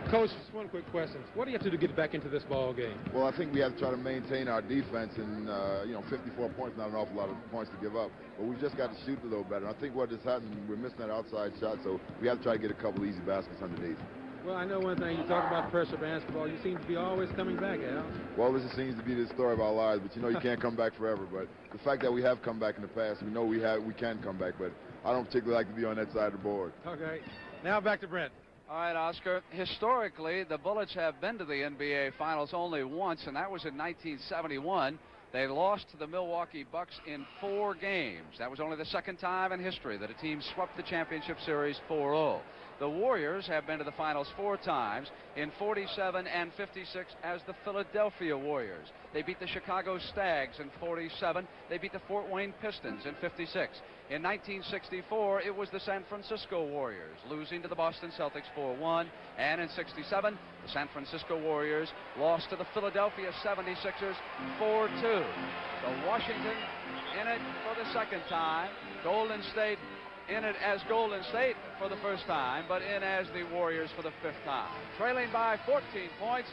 Coach, just one quick question. What do you have to do to get back into this ball game? Well, I think we have to try to maintain our defense, and 54 points, not an awful lot of points to give up. But we've just got to shoot a little better. And I think what has happened, we're missing that outside shot, so we have to try to get a couple easy baskets underneath. Well, I know one thing. You talk about pressure basketball. You seem to be always coming back, Al. Well, this seems to be the story of our lives, but you can't come back forever. But the fact that we have come back in the past, we know we can come back, but I don't particularly like to be on that side of the board. Okay. Now back to Brent. All right, Oscar. Historically, the Bullets have been to the NBA Finals only once, and that was in 1971. They lost to the Milwaukee Bucks in 4 games. That was only the second time in history that a team swept the championship series 4-0. The Warriors have been to the finals 4 times, in 47 and 56 as the Philadelphia Warriors. They beat the Chicago Stags in 47. They beat the Fort Wayne Pistons in 56. In 1964, it was the San Francisco Warriors, losing to the Boston Celtics 4-1. And in 67, the San Francisco Warriors lost to the Philadelphia 76ers 4-2. So Washington in it for the second time. Golden State in it as Golden State for the first time, but in as the Warriors for the 5th time. Trailing by 14 points,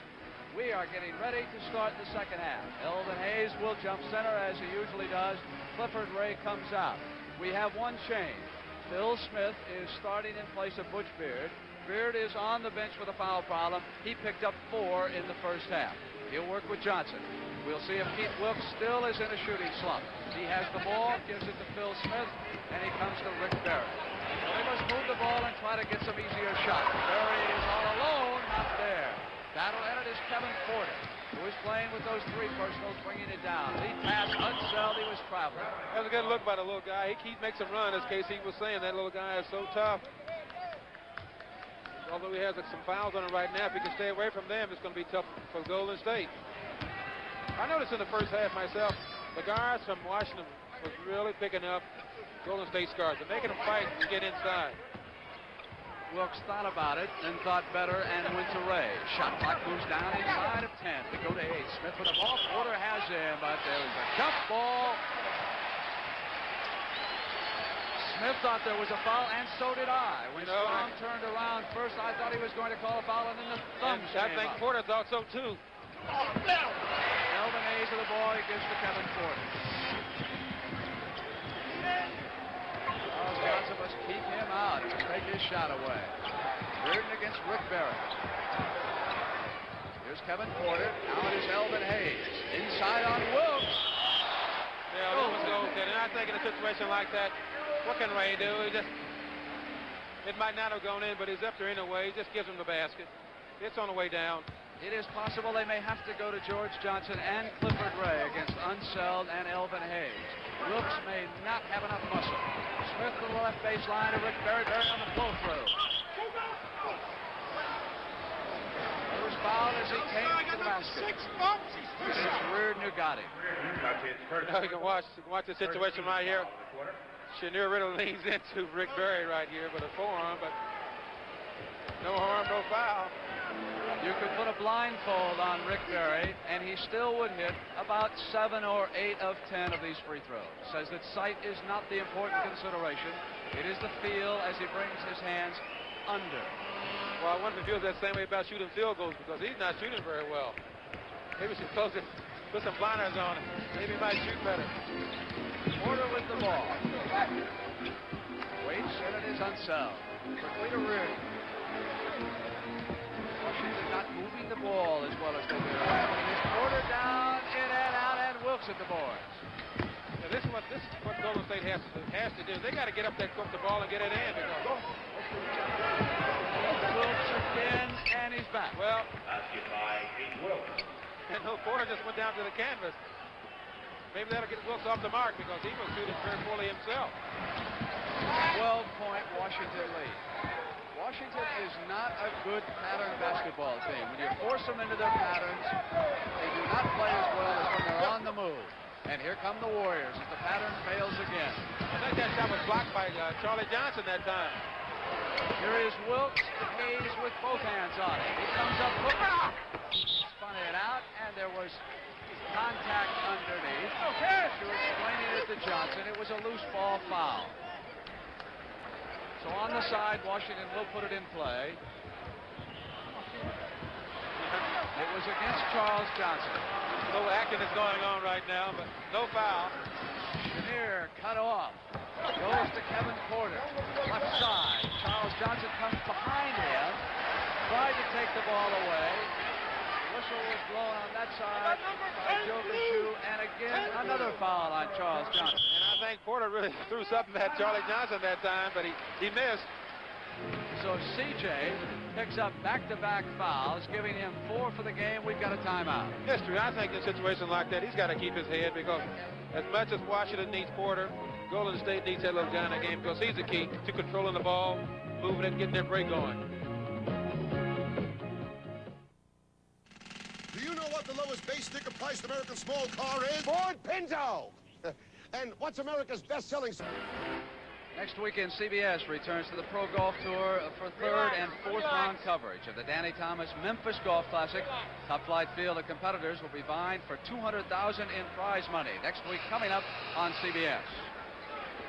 we are getting ready to start the second half. Elvin Hayes will jump center as he usually does. Clifford Ray comes out. We have one change. Phil Smith is starting in place of Butch Beard. Beard is on the bench with a foul problem. He picked up 4 in the first half. He'll work with Johnson. We'll see if Keith Wilkes still is in a shooting slump. He has the ball, gives it to Phil Smith, and he comes to Rick Barry. They must move the ball and try to get some easier shots. Barry is all alone, not there. Battle at it is Kevin Porter, who is playing with those 3 personals, bringing it down. Lead pass, Unseld, he was traveling. That was a good look by the little guy. He makes him run, as KC was saying. That little guy is so tough. Although he has some fouls on him right now, if he can stay away from them, it's going to be tough for Golden State. I noticed in the first half myself, the guards from Washington was really picking up Golden State's guards and making them fight and get inside. Wilkes thought about it and thought better and went to Ray. Shot clock moves down inside of 10. We go to 8. Smith with the ball. Porter has him, but there was a jump ball. Smith thought there was a foul, and so did I. When Strong turned around first, I thought he was going to call a foul, and then the thumbs came I think up. Porter thought so, too. Elvin Hayes with the ball. He gives to Kevin Porter. Charles Johnson must keep him out. Just take his shot away. Reardon against Rick Barry. Here's Kevin Porter. Now it is Elvin Hayes. Inside on Wilkes. Yeah, that was good. And I think in a situation like that, what can Ray do? It might not have gone in, but he's up there anyway. He just gives him the basket. It's on the way down. It is possible they may have to go to George Johnson and Clifford Ray against Unseld and Elvin Hayes. Wilkes may not have enough muscle. Smith to the left baseline to Rick Barry. Barry on the flow-through. First foul as he came to the basket. This is Reardon who got him. Now you can watch the situation right here. Chenier really leans into Rick Barry right here with a forearm, but no harm, no foul. You could put a blindfold on Rick Barry, and he still would hit about 7 or 8 of 10 of these free throws. Says that sight is not the important consideration. It is the feel as he brings his hands under. Well, I wonder if he feels that same way about shooting field goals, because he's not shooting very well. Maybe we should close it, put some blinders on him. Maybe he might shoot better. Porter with the ball. Waits, and it is Unseld. Quickly to Reardon. Washington not moving the ball as well as they did. It's Porter down, in and out, and Wilkes at the boards. Now this is what Golden State has to do. They got to get up there, cook the ball, and get it in. Wilkes again, and he's back. Well, and no, Porter just went down to the canvas. Maybe that'll get Wilkes off the mark because he was shooting very poorly himself. 12-point Washington lead. Washington is not a good pattern basketball team. When you force them into their patterns, they do not play as well as when they're on the move. And here come the Warriors as the pattern fails again. I think that shot was blocked by Charlie Johnson that time. Here is Wilkes. Hayes with both hands on it. He comes up, spun it out, and there was contact underneath. Okay. To explaining it to Johnson, it was a loose ball foul. So on the side, Washington will put it in play. It was against Charles Johnson. No acting is going on right now, but no foul. Chenier cut off. Goes to Kevin Porter. Left side. Charles Johnson comes behind him. Tried to take the ball away. Whistle was blown on that side by Joe Gashu, and again another foul on Charles Johnson. And I think Porter really threw something at Charlie Johnson that time, but he missed. So CJ picks up back-to-back fouls, giving him 4 for the game. We've got a timeout. History, I think in a situation like that, he's got to keep his head, because as much as Washington needs Porter, Golden State needs that little guy in the game, because he's the key to controlling the ball, moving it, and getting their break going. Do you know what the lowest base sticker priced American small car is? Ford Pinto! And what's America's best-selling... Next weekend, CBS returns to the Pro Golf Tour for 3rd and 4th round coverage of the Danny Thomas Memphis Golf Classic. Top Flight field of competitors will be vying for $200,000 in prize money next week, coming up on CBS.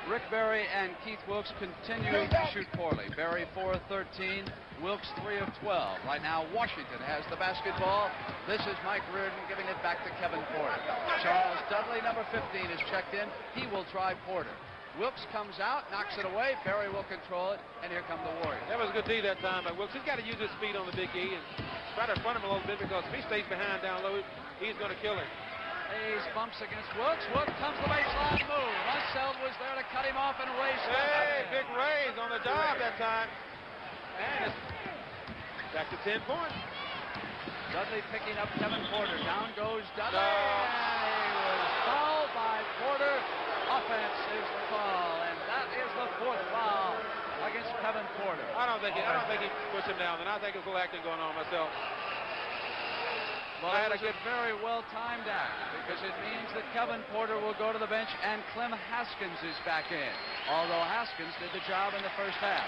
Rick Barry and Keith Wilkes continue to shoot poorly. Barry 4 of 13, Wilkes 3 of 12. Right now, Washington has the basketball. This is Mike Reardon giving it back to Kevin Porter. Charles Dudley, number 15, is checked in. He will try Porter. Wilkes comes out, knocks it away. Barry will control it, and here come the Warriors. That was a good D that time by Wilkes. He's got to use his speed on the big E and try to front him a little bit, because if he stays behind down low, he's going to kill him. Hayes bumps against Wilkes. Wilkes comes to the baseline move. Unseld was there to cut him off, and Ray stepped Hey, in. big Ray's on the job that time. And it's back to 10 points. Dudley picking up Kevin Porter. Down goes Dudley. No. And he was fouled by Porter. Offense is the call, and that is the 4th foul against Kevin Porter. I don't think he pushed him down, and I think there's a little acting going on myself. Well, that was a very well-timed act, because it means that Kevin Porter will go to the bench, and Clem Haskins is back in, although Haskins did the job in the first half.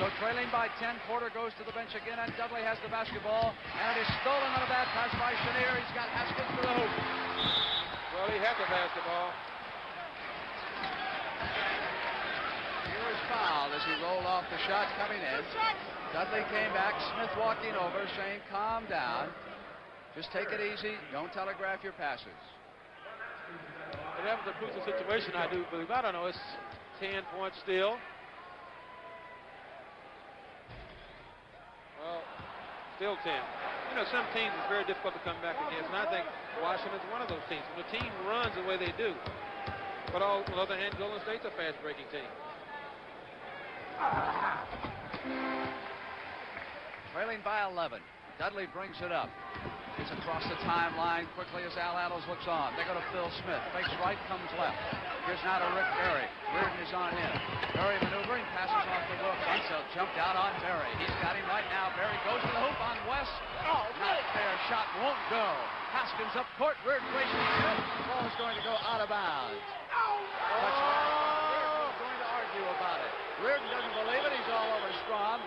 So trailing by 10, Porter goes to the bench again, and Dudley has the basketball, and it is stolen on a bad pass by Chenier. He's got Haskins to the hoop. Well, he had the basketball. He was fouled as he rolled off the shot coming in. Dudley came back, Smith walking over, saying, calm down. Just take it easy. Don't telegraph your passes. It happens to prove the situation, I do believe. I don't know. It's 10 points still. Well, still 10. You know, some teams it's very difficult to come back against, and I think Washington's one of those teams. When the team runs the way they do. But on the other hand, Golden State's a fast-breaking team. Trailing by 11. Dudley brings it up. Gets across the timeline quickly as Al Adams looks on. They go to Phil Smith. Fakes right, comes left. Here's now to Rick Barry. Reardon is on him. Barry maneuvering, passes off to Wilkes. Unseld jumped out on Barry. He's got him right now. Barry goes to the hoop on West. Oh, not fair. Shot won't go. Haskins up court. Reardon racing. The ball is going to go out of bounds. Touchdown. Reardon is going to argue about it. Reardon doesn't believe it. He's all over Strom.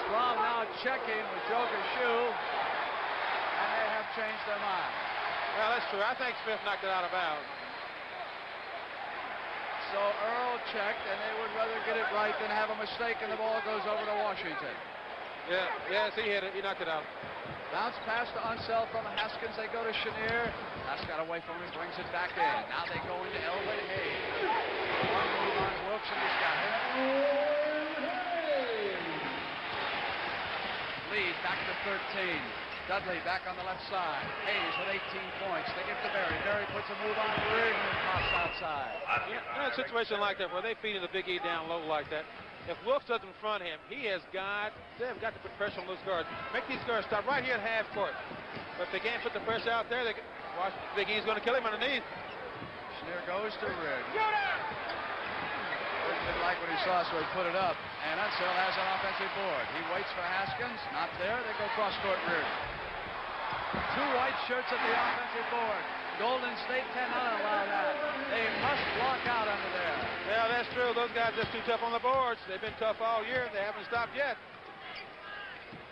Strom now checking with Joe Gashu, and they have changed their mind. Well, that's true. I think Smith knocked it out of bounds. So Earl checked, and they would rather get it right than have a mistake, and the ball goes over to Washington. Yeah, yes, he hit it. He knocked it out. Bounce pass to Unseld from Haskins. They go to Chenier. That's got away from him, brings it back in. Now they go into Elvin Hayes. One move on Wilkes, and he's got it. Lead back to 13. Dudley back on the left side. Hayes with 18 points. They get to Barry. Barry puts a move on Reardon and pops outside. In a situation like that where they feeding the big E down low like that, if Wilkes doesn't front him, they've got to put pressure on those guards. Make these guards stop right here at half court. But if they can't put the pressure out there, watch Big E's going to kill him underneath. Chenier goes to Reardon. Didn't like what he saw, so he put it up. And Unseld has an offensive board. He waits for Haskins. Not there. They go cross-court Reardon. 2 white shirts at the offensive board. Golden State cannot allow that. They must block out under there. Yeah, that's true. Those guys are just too tough on the boards. They've been tough all year. They haven't stopped yet.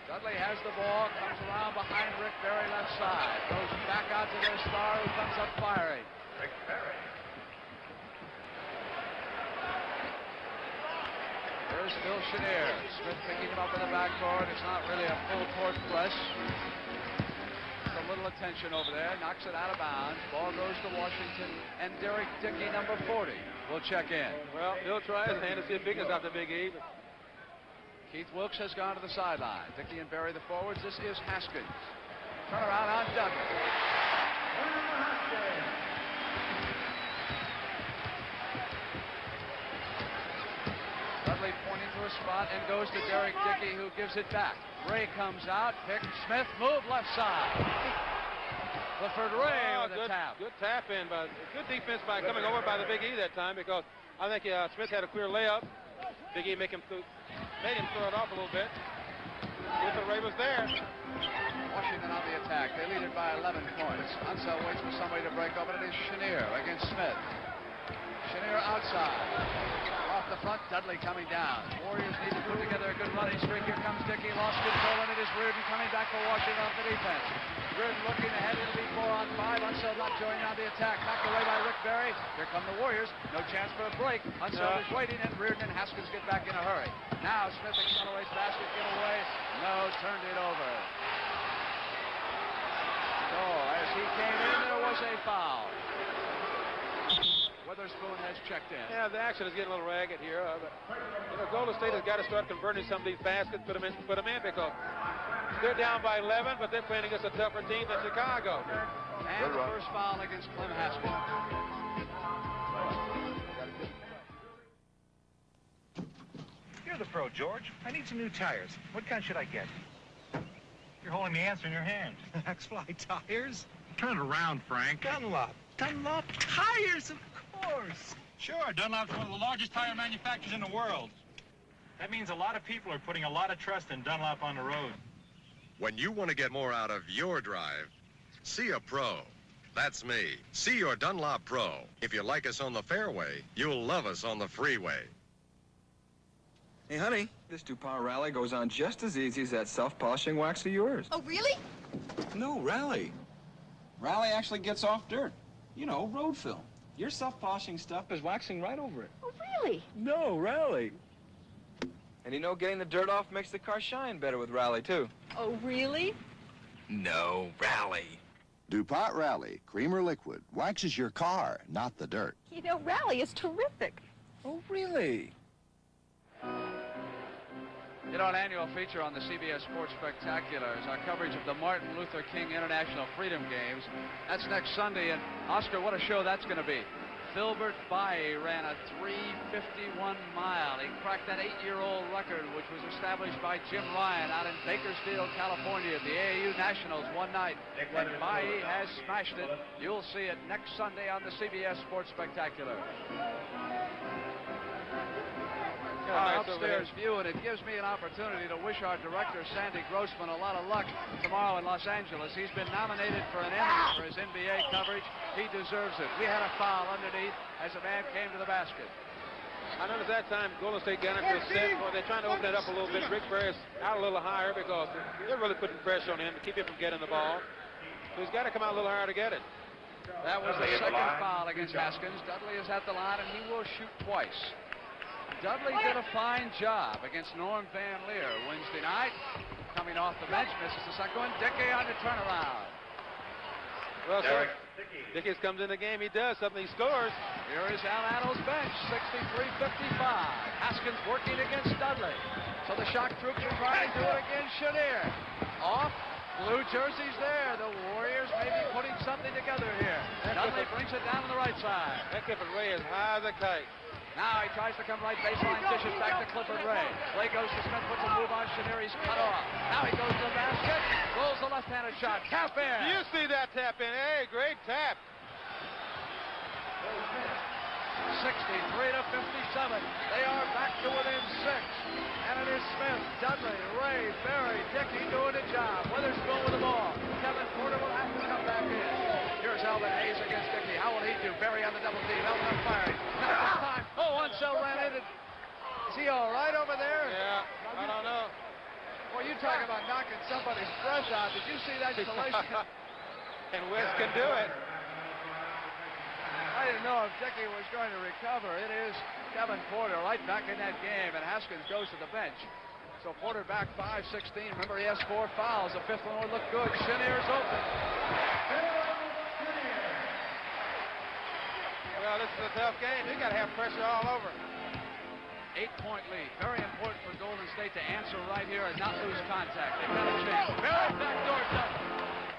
Dudley has the ball, comes around behind Rick Barry left side. Goes back out to their star who comes up firing. Rick Barry. There's Phil Chenier. Smith picking him up in the backcourt. It's not really a full court press. Just a little attention over there. Knocks it out of bounds. Ball goes to Washington. And Derek Dickey, number 40, will check in. Well, Bill tries his hand to see if Big is out the Big E. Keith Wilkes has gone to the sideline. Dickey and Berry the forwards. This is Haskins. Turn around on Dudley. Dudley pointing to a spot and goes to Derek Dickey, who gives it back. Ray comes out, picks Smith, move left side. Clifford Ray with a tap. Good tap in, but good defense by coming over by the Big E that time, because I think Smith had a clear layup. Big E made him throw it off a little bit. Clifford Ray was there. Washington on the attack. They lead it by 11 points. Unseld waits for somebody to break open. It is Chenier against Smith. Chenier outside. Off the front, Dudley coming down. Warriors need to put together a good running streak. Here comes Dickey, lost control, and it is Reardon coming back for Washington off the defense. Reardon looking ahead, it'll be 4-on-5. Unseld not joining on the attack. Knocked away by Rick Berry. Here come the Warriors. No chance for a break. Unseld is waiting, and Reardon and Haskins get back in a hurry. Now Smith accelerates, basket get away. No, turned it over. So as he came in, there was a foul. Witherspoon has checked in. Yeah, the action is getting a little ragged here. Golden State has got to start converting some of these baskets, put them in because they're down by 11, but they're playing against a tougher team than Chicago. And the first foul against Clem Haskins. You're the pro, George. I need some new tires. What kind should I get? You're holding the answer in your hand. X-Fly tires? Turn it around, Frank. Dunlop. Dunlop tires, of course. Sure, Dunlop's one of the largest tire manufacturers in the world. That means a lot of people are putting a lot of trust in Dunlop on the road. When you want to get more out of your drive, see a pro. That's me. See your Dunlop Pro. If you like us on the fairway, you'll love us on the freeway. Hey, honey, this DuPont Rally goes on just as easy as that self-polishing wax of yours. Oh, really? No, Rally. Rally actually gets off dirt. You know, road film. Your self-polishing stuff is waxing right over it. Oh, really? No, Rally. And you know, getting the dirt off makes the car shine better with Rally, too. Oh, really? No, Rally. DuPont Rally, creamer liquid, waxes your car, not the dirt. You know, Rally is terrific. Oh, really? You know, an annual feature on the CBS Sports Spectacular is our coverage of the Martin Luther King International Freedom Games. That's next Sunday, and Oscar, what a show that's going to be. Filbert Baye ran a 3:51 mile. He cracked that 8-year-old record, which was established by Jim Ryan out in Bakersfield, California, at the AAU Nationals one night. And Baye has smashed it. You'll see it next Sunday on the CBS Sports Spectacular. Upstairs view, and it gives me an opportunity to wish our director, Sandy Grossman, a lot of luck tomorrow in Los Angeles. He's been nominated for an Emmy for his NBA coverage. He deserves it. We had a foul underneath as a man came to the basket. I noticed that time Golden State got into a set where they're trying to open it up a little bit. Rick Barry's out a little higher because they're really putting pressure on him to keep him from getting the ball. So he's got to come out a little higher to get it. That was the second foul against Haskins. Dudley is at the line, and he will shoot twice. Dudley did a fine job against Norm Van Leer Wednesday night. Coming off the bench, misses the second one. Dickey on the turnaround. Well, Dickey comes in the game. He does something. He scores. Here is Al Ano's bench, 63-55. Haskins working against Dudley. So the shock troops are trying to do it against Chenier. Off. Blue jerseys there. The Warriors may be putting something together here. Dudley brings it down on the right side. That Clifford Ray is high as a kite. Now he tries to come right baseline, dishes back to Clifford Ray. Ray goes to Smith, puts a move on Chenier. He's cut off. Now he goes to the basket, rolls the left-handed shot. Tap in. Do you see that tap in? Hey, great tap. 63-57. They are back to within 6. And it is Smith, Dudley, Ray, Berry, Dickey doing the job. Witherspoon with the ball. Kevin Porter will have to come back in. Here's Elvin Hayes against Dickey. How will he do? Berry on the double team. Elvin firing. Not this time. Oh, Unseld ran in. Is he all right over there? Yeah, I don't know. Boy, you talking about knocking somebody's breath out. Did you see that installation? And Wes can do it. Right didn't know if Dickey was going to recover. It is Kevin Porter right back in that game, and Haskins goes to the bench. So Porter back 5-16. Remember, he has 4 fouls. The 5th one would look good. Chenier's open. Well, this is a tough game. You got to have pressure all over. 8-point lead. Very important for Golden State to answer right here and not lose contact. They've got a chance. Very backdoor dunk.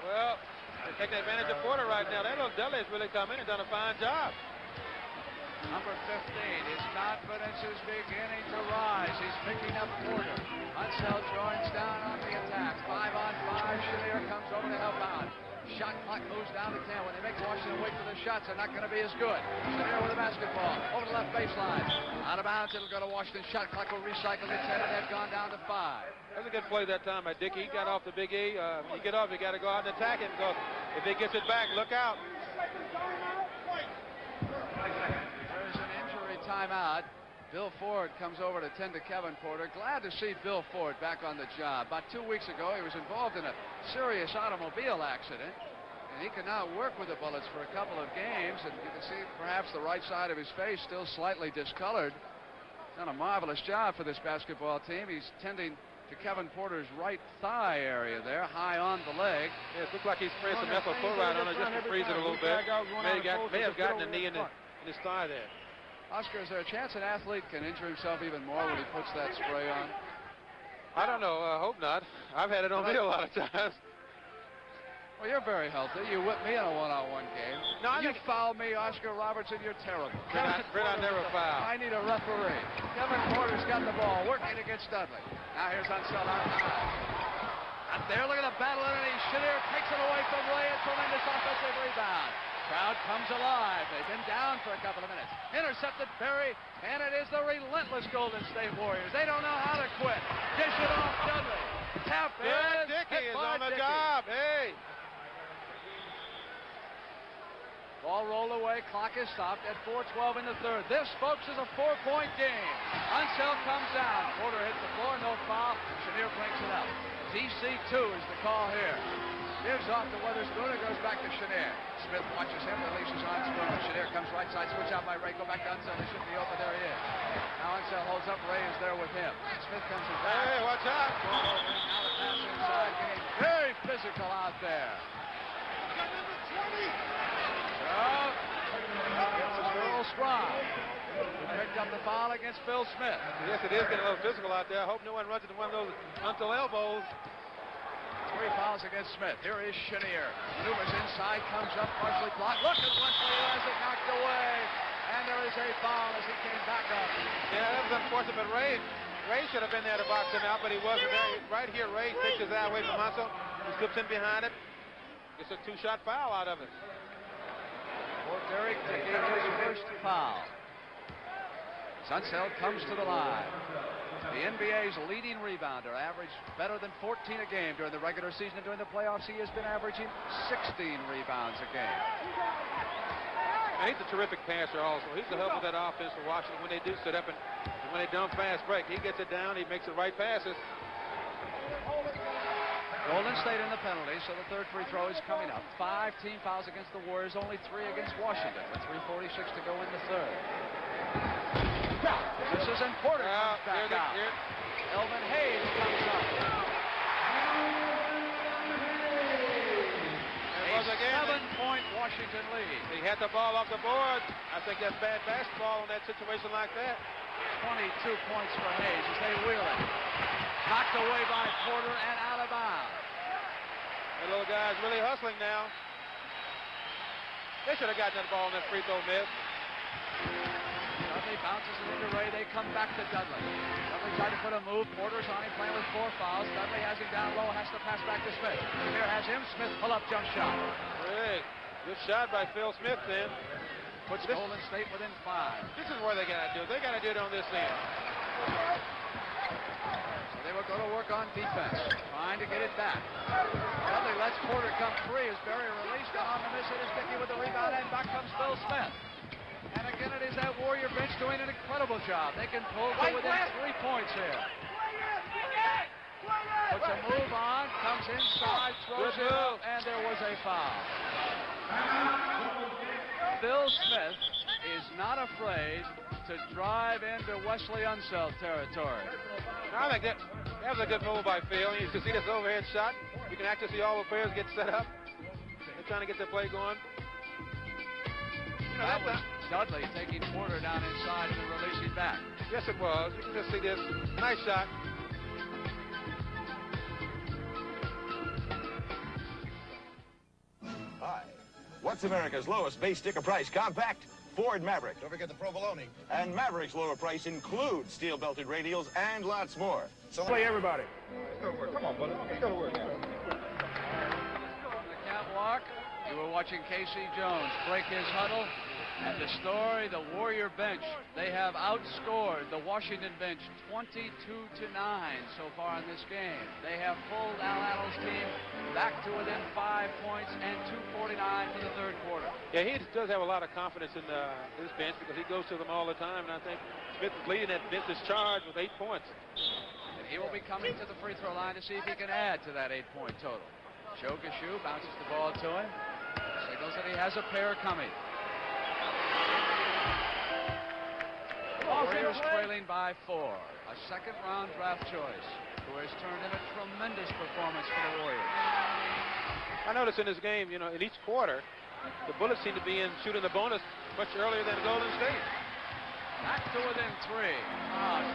Well, they're taking advantage of Porter right now. That little Dudley has really come in and done a fine job. Number 15, his confidence is beginning to rise. He's picking up Porter. Unseld joins down on the attack. 5-on-5. Chenier comes over to help out. Shot clock moves down to 10. When they make Washington wait for the shots, they're not going to be as good. Chenier with the basketball. Over the left baseline. Out of bounds, it'll go to Washington. Shot clock will recycle to 10, and they've gone down to 5. That was a good play that time by Dickey. He got off the Big E. When you get off, you got to go out and attack him, because if he gets it back, look out. There's an injury timeout. Bill Ford comes over to tend to Kevin Porter. Glad to see Bill Ford back on the job. About 2 weeks ago, he was involved in a serious automobile accident, and he can now work with the Bullets for a couple of games, and you can see perhaps the right side of his face still slightly discolored. Done a marvelous job for this basketball team. He's tending to Kevin Porter's right thigh area there, high on the leg. Yeah, it looks like he's spraying some methyl chloride on it just to freeze it a little bit. May have gotten a knee in his thigh there. Oscar, is there a chance an athlete can injure himself even more when he puts that spray on? I don't know. I hope not. I've had it on me a lot of times. Well, you're very healthy. You whipped me in a one-on-one game. No, you fouled me, Oscar Robertson. You're terrible. Fred, I never foul. I need a referee. Kevin Porter's got the ball, working against Dudley. Now here's Unseld out high. Up there, look at the battle underneath. Chenier takes it away from Ray. A tremendous offensive rebound. Crowd comes alive. They've been down for a couple of minutes. Intercepted Perry, and it is the relentless Golden State Warriors. They don't know how to quit. Dish it off Dudley. Tap in. Dickey is on the job. Hey. Ball rolled away. Clock is stopped at 4:12 in the third. This, folks, is a 4-point game. Unseld comes down. Porter hits the floor. No foul. Chenier breaks it up. DC2 is the call here. Gives off to Weatherspoon. It goes back to Chenier. Smith watches him. Releases on Spoon. Chenier comes right side. Switch out by Ray. Go back to Unseld. He should be open. There he is. Now Unseld holds up. Ray is there with him. Smith comes in back. Hey, watch out. Now the pass inside. Getting very physical out there. It was Earl Strong who picked up the foul against Phil Smith. Yes, it is getting a little physical out there. I hope no one runs into one of those until elbows. 3 fouls against Smith. Here is Chenier. Maneuvers inside, comes up, partially blocked. Look at Wesley, who has it knocked away. And there is a foul as he came back up. Yeah, that was unfortunate, but Ray should have been there to box him out, but he wasn't there. Right here, Ray takes his eye away from Unseld. He slips in behind it. Gets a 2-shot foul out of it. For Derek Dickey, his first foul. Unseld comes to the line. The NBA's leading rebounder, averaged better than 14 a game during the regular season, and during the playoffs he has been averaging 16 rebounds a game. And he's a terrific passer also. He's the help of that offense for Washington when they do sit up and when they dump fast break. He gets it down, he makes the right passes. Golden State in the penalty, so the third free throw is coming up. 5 team fouls against the Warriors, only 3 against Washington, with 3:46 to go in the third. This is Porter comes back out. Elvin Hayes comes up. A 7-point Washington lead. He had the ball off the board. I think that's bad basketball in that situation like that. 22 points for Hayes as they wheel it. Knocked away by Porter and out of bounds. The little guy's really hustling now. They should have gotten that ball in that free throw miss. Dudley bounces it into Ray. They come back to Dudley. Dudley tried to put a move. Porter's on him playing with 4 fouls. Dudley has him down low. Has to pass back to Smith. Here has him. Smith pull-up jump shot. Great. Good shot by Phil Smith then. Puts Golden State within 5. This is where they got to do it. They got to do it on this end. So they will go to work on defense, trying to get it back. Dudley lets Porter come free as Berry released, and on the miss it is Dickey with the rebound, and back comes Phil Smith. And again, it is that Warrior bench doing an incredible job. They can pull to within 3 points here. Puts a move on, comes inside, throws it up, and there was a foul. Phil Phil Smith is not afraid to drive into Wesley Unseld territory. I think that was a good move by Phil. You can see this overhead shot. You can actually see all the players get set up. They're trying to get the play going. You know, that was Dudley taking Porter down inside and then releasing back. Yes, it was. You can just see this. Nice shot. Hi. What's America's lowest base sticker price compact? Ford Maverick. Don't forget the provolone. And Maverick's lower price includes steel-belted radials and lots more. So play everybody. Let's go to work. Come on, buddy. Let's go to work. On the catwalk, you were watching Casey Jones break his huddle and destroy the Warrior bench. They have outscored the Washington bench 22-9 so far in this game. They have pulled Al Addle's team back to within 5 points and 2:49 for the third quarter. Yeah, he does have a lot of confidence in his bench because he goes to them all the time, and I think Smith is leading that bench's charge with 8 points. And he will be coming to the free throw line to see if he can add to that 8-point total. Shogashu bounces the ball to him, signals that he has a pair coming. Warriors trailing by 4. A second-round draft choice who has turned in a tremendous performance for the Warriors. I noticed in this game, you know, in each quarter, the Bullets seem to be in shooting the bonus much earlier than Golden State. Back to within 3.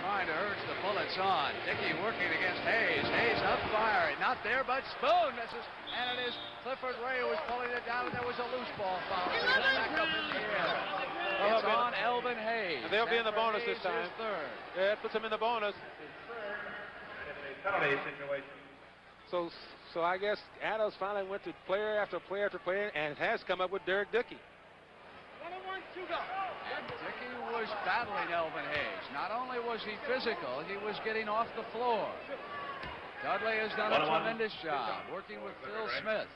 Trying to urge the Bullets on. Dickey working against Hayes. Hayes up firing. Not there, but Spoon misses. And it is Clifford Ray who was pulling it down, and there was a loose ball foul. Back up in the air. It's on Elvin Hayes. And they'll be in the bonus this time. Third. Yeah, it puts him in the bonus. So I guess Adams finally went to player after player after player and has come up with Derek Dickey. Dickey was battling Elvin Hayes. Not only was he physical, he was getting off the floor. Dudley has done a tremendous job working with Phil Smith.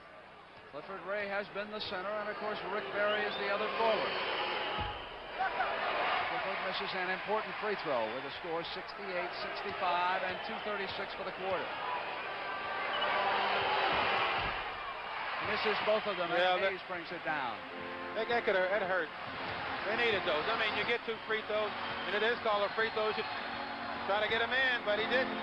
Clifford Ray has been the center, and of course Rick Barry is the other forward. Clifford misses an important free throw with a score 68-65 and 2:36 for the quarter. Misses both of them, and Hayes brings it down. That hurt. They needed those. I mean, you get 2 free throws, and it is called a free throw. You should try to get him in, but he didn't.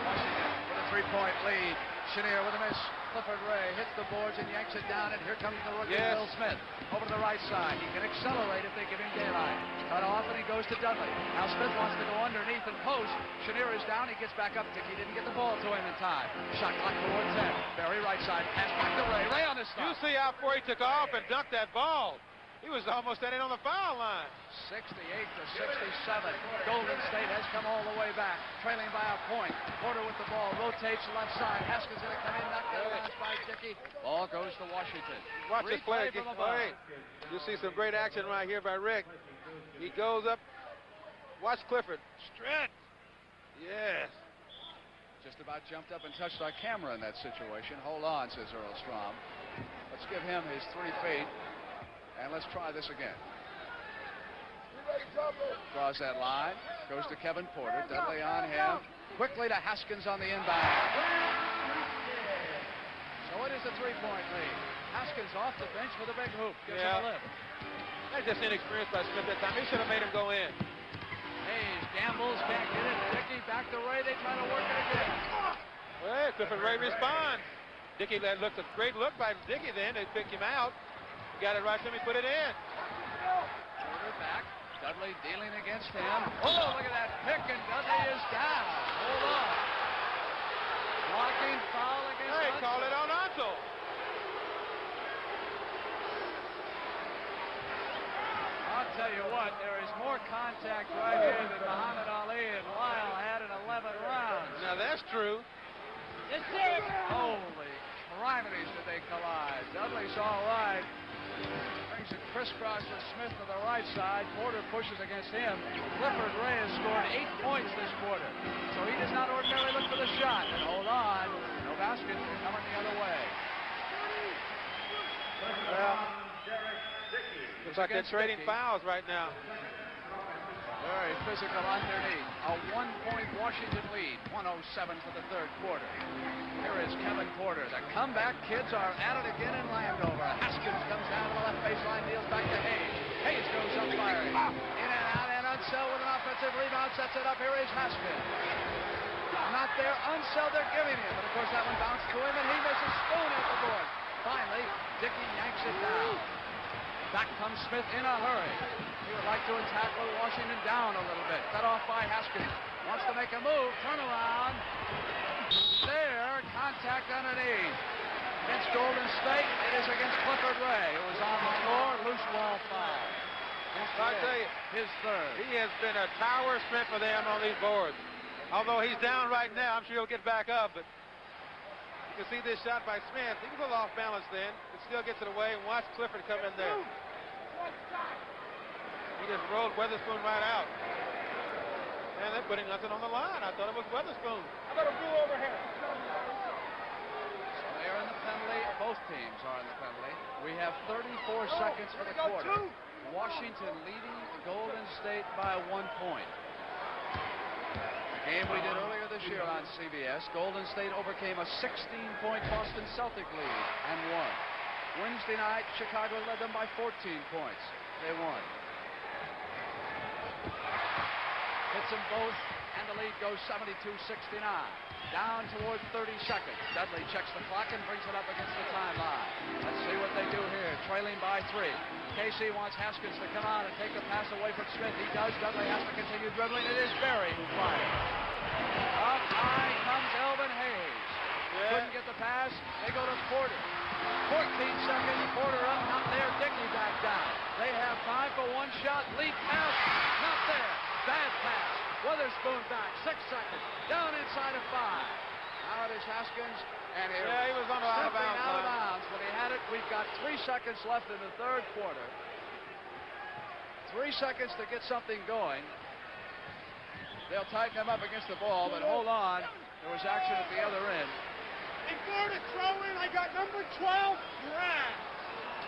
Washington with a 3-point lead. Chenier with a miss. Clifford Ray hits the boards and yanks it down, and here comes the rookie Phil Smith over to the right side. He can accelerate if they give him daylight. Cut off, and he goes to Dudley. Now Smith wants to go underneath and post. Chenier is down. He gets back up. Dickey didn't get the ball to him in time. Shot clock towards 10. Barry right side. Pass back to Ray. Ray on the stop. You see how far he took off and dunked that ball. He was almost standing on the foul line. 68-67. Golden State has come all the way back, trailing by a point. Porter with the ball, rotates left side. Haskins going to come in, knocked out of by Dickey. Ball goes to Washington. Watch this play. You see some great action right here by Rick. He goes up. Watch Clifford. Stretch. Yes. Just about jumped up and touched our camera in that situation. Hold on, says Earl Strom. Let's give him his 3 feet. And let's try this again. Draws that line. Goes to Kevin Porter. Dudley on him. Quickly to Haskins on the inbound. So it is a 3-point lead. Haskins off the bench with a big hoop. Gives him a lift. That's just inexperienced by Smith that time. He should have made him go in. Hayes gambles, can't get it. Dickey back to Ray. They try to work it again. Well, Clifford Ray responds. Dickey, that looked a great look by Dickey then. They picked him out. Got it right to him. He put it in. Porter back. Dudley dealing against him. Oh, look at that pick, and Dudley is down. Hold on. Blocking foul against Unseld. Call it on Unseld. I'll tell you what, there is more contact right here than Muhammad Ali and Lyle had in 11 rounds. Now that's true. Holy criminies did they collide. Dudley's all right. Brings it crisscross to Smith to the right side. Porter pushes against him. Clifford Ray has scored 8 points this quarter. So he does not ordinarily look for the shot. And hold on. No basket coming the other way. Well, looks like they're trading fouls right now. Very physical underneath. A 1-point Washington lead. 1:07 for the third quarter. Here is Kevin Porter. The comeback kids are at it again in Landover. Haskins comes down to the left baseline, deals back to Hayes. Hayes goes up firing. In and out, and Unseld with an offensive rebound, sets it up. Here is Haskins. Not there. Unseld, they're giving him. But of course, that one bounced to him, and he misses. Spoon at the board. Finally, Dickey yanks it down. Back comes Smith in a hurry. He would like to tackle Washington down a little bit. Cut off by Haskins. Wants to make a move. Turnaround. There. Contact underneath. Against Golden State. It is against Clifford Ray. It was on the floor. Loose ball foul. I'll tell you, his third. He has been a tower strength for them on these boards. Although he's down right now, I'm sure he'll get back up. But you can see this shot by Smith. He was a little off balance then, but still gets it away. And watch Clifford come in there. He just rolled Weatherspoon right out. And they're putting nothing on the line. I thought it was Weatherspoon. How about a blue overhead? So they're in the penalty. Both teams are in the penalty. We have 34 seconds for the quarter. Washington leading Golden State by 1 point. Game we did earlier this year on CBS. Golden State overcame a 16-point Boston Celtic lead and won. Wednesday night, Chicago led them by 14 points. They won. Hits them both, and the lead goes 72-69. Down toward 30 seconds. Dudley checks the clock and brings it up against the timeline. Let's see what they do here. Trailing by 3. KC wants Haskins to come out and take the pass away from Smith. He does. Dudley has to continue dribbling. It is Berry who fires. Up high comes Elvin Hayes. Couldn't get the pass. They go to Porter. 14 seconds. Porter up. Not there. Dickey back down. They have time for one shot. Lead pass. Not there. Bad pass. Weatherspoon back. 6 seconds. Down inside of 5. Now it is Haskins. And he was on out of bounds. Out of bounds. When he had it, we've got 3 seconds left in the third quarter. 3 seconds to get something going. They'll tighten him up against the ball, but hold on. There was action at the other end. In Florida, throw in. I got number 12.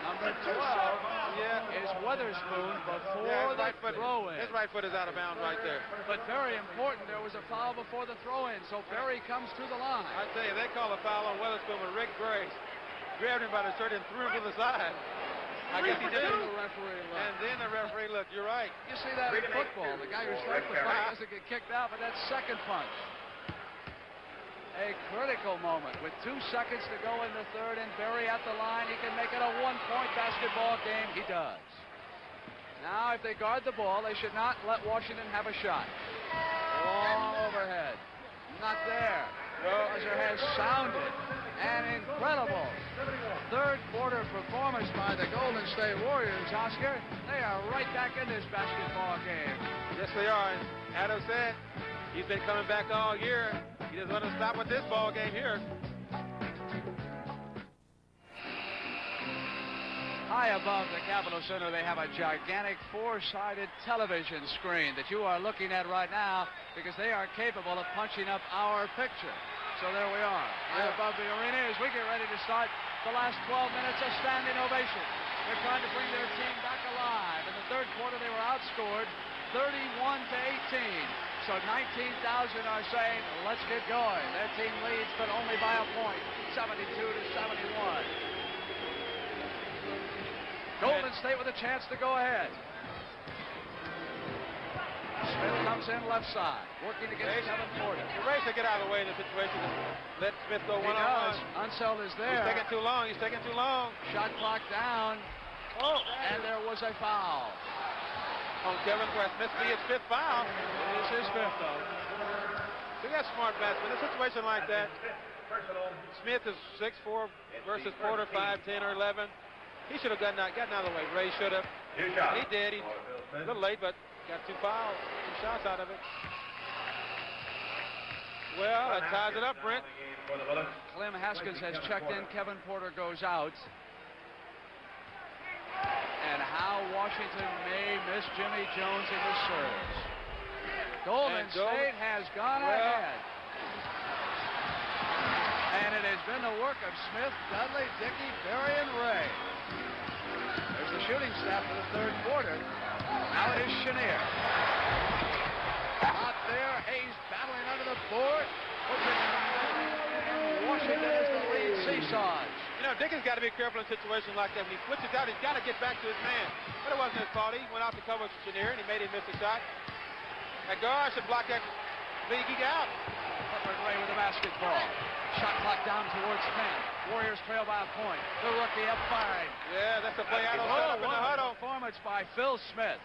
Number 12 is Weatherspoon before the throw-in. His right foot is out of bounds right there. But very important, there was a foul before the throw-in, so Berry comes to the line. I tell you, they call a foul on Weatherspoon with Rick Grace. Grabbed him by the shirt and threw him to the side. I guess he did. And then the referee looked. You're right. You see that in football. The guy who strikes the punt doesn't get kicked out, but that's second punch. A critical moment with 2 seconds to go in the third, and Berry at the line. He can make it a 1-point basketball game. He does. Now, if they guard the ball, they should not let Washington have a shot. Long overhead. Not there. Buzzer has sounded. An incredible third quarter performance by the Golden State Warriors, Oscar. They are right back in this basketball game. Yes, they are. And Adam said he's been coming back all year. He doesn't want to stop with this ball game here. High above the Capitol Center, they have a gigantic 4-sided television screen that you are looking at right now because they are capable of punching up our picture. So there we are, high above the arena as we get ready to start the last 12 minutes of standing ovation. They're trying to bring their team back alive. In the third quarter, they were outscored 31-18. So 19,000 are saying, let's get going. Their team leads, but only by a point, 72-71. Golden State with a chance to go ahead. Smith comes in left side, working against Kevin Porter. He race to get out of the way in the situation. Let Smith go one-on-one. Unseld is there. He's taking too long. He's taking too long. Shot clock down. And there was a foul. On Kevin West. Smith be his 5th foul. It is his 5th, though. See, that's smart basketball. In a situation like that, Smith is 6'4" versus Porter 5'10" or 11. He should have gotten out of the way. Ray should have. He did. He a little late, but got 2 fouls, 2 shots out of it. Well, that ties it up, Brent. Clem Haskins has checked in. Kevin Porter goes out. And how Washington may miss Jimmy Jones in the serves. Golden State has gone ahead. And it has been the work of Smith, Dudley, Dickey, Berry, and Ray. There's the shooting staff for the third quarter. Now it is Chenier. Out there, Hayes battling under the board. And Washington is the lead seesaws. You know, Dickens got to be careful in situations like that. When he switches out, he's got to get back to his man. But it wasn't his fault. He went out to cover Chenier, and he made him miss the shot. And Gar should block that league out. Butler Gray with the basketball. Shot clock down towards 10. Warriors trail by a point. The rookie up firing. Yeah, that's the play I don't set up in the huddle. Performance by Phil Smith.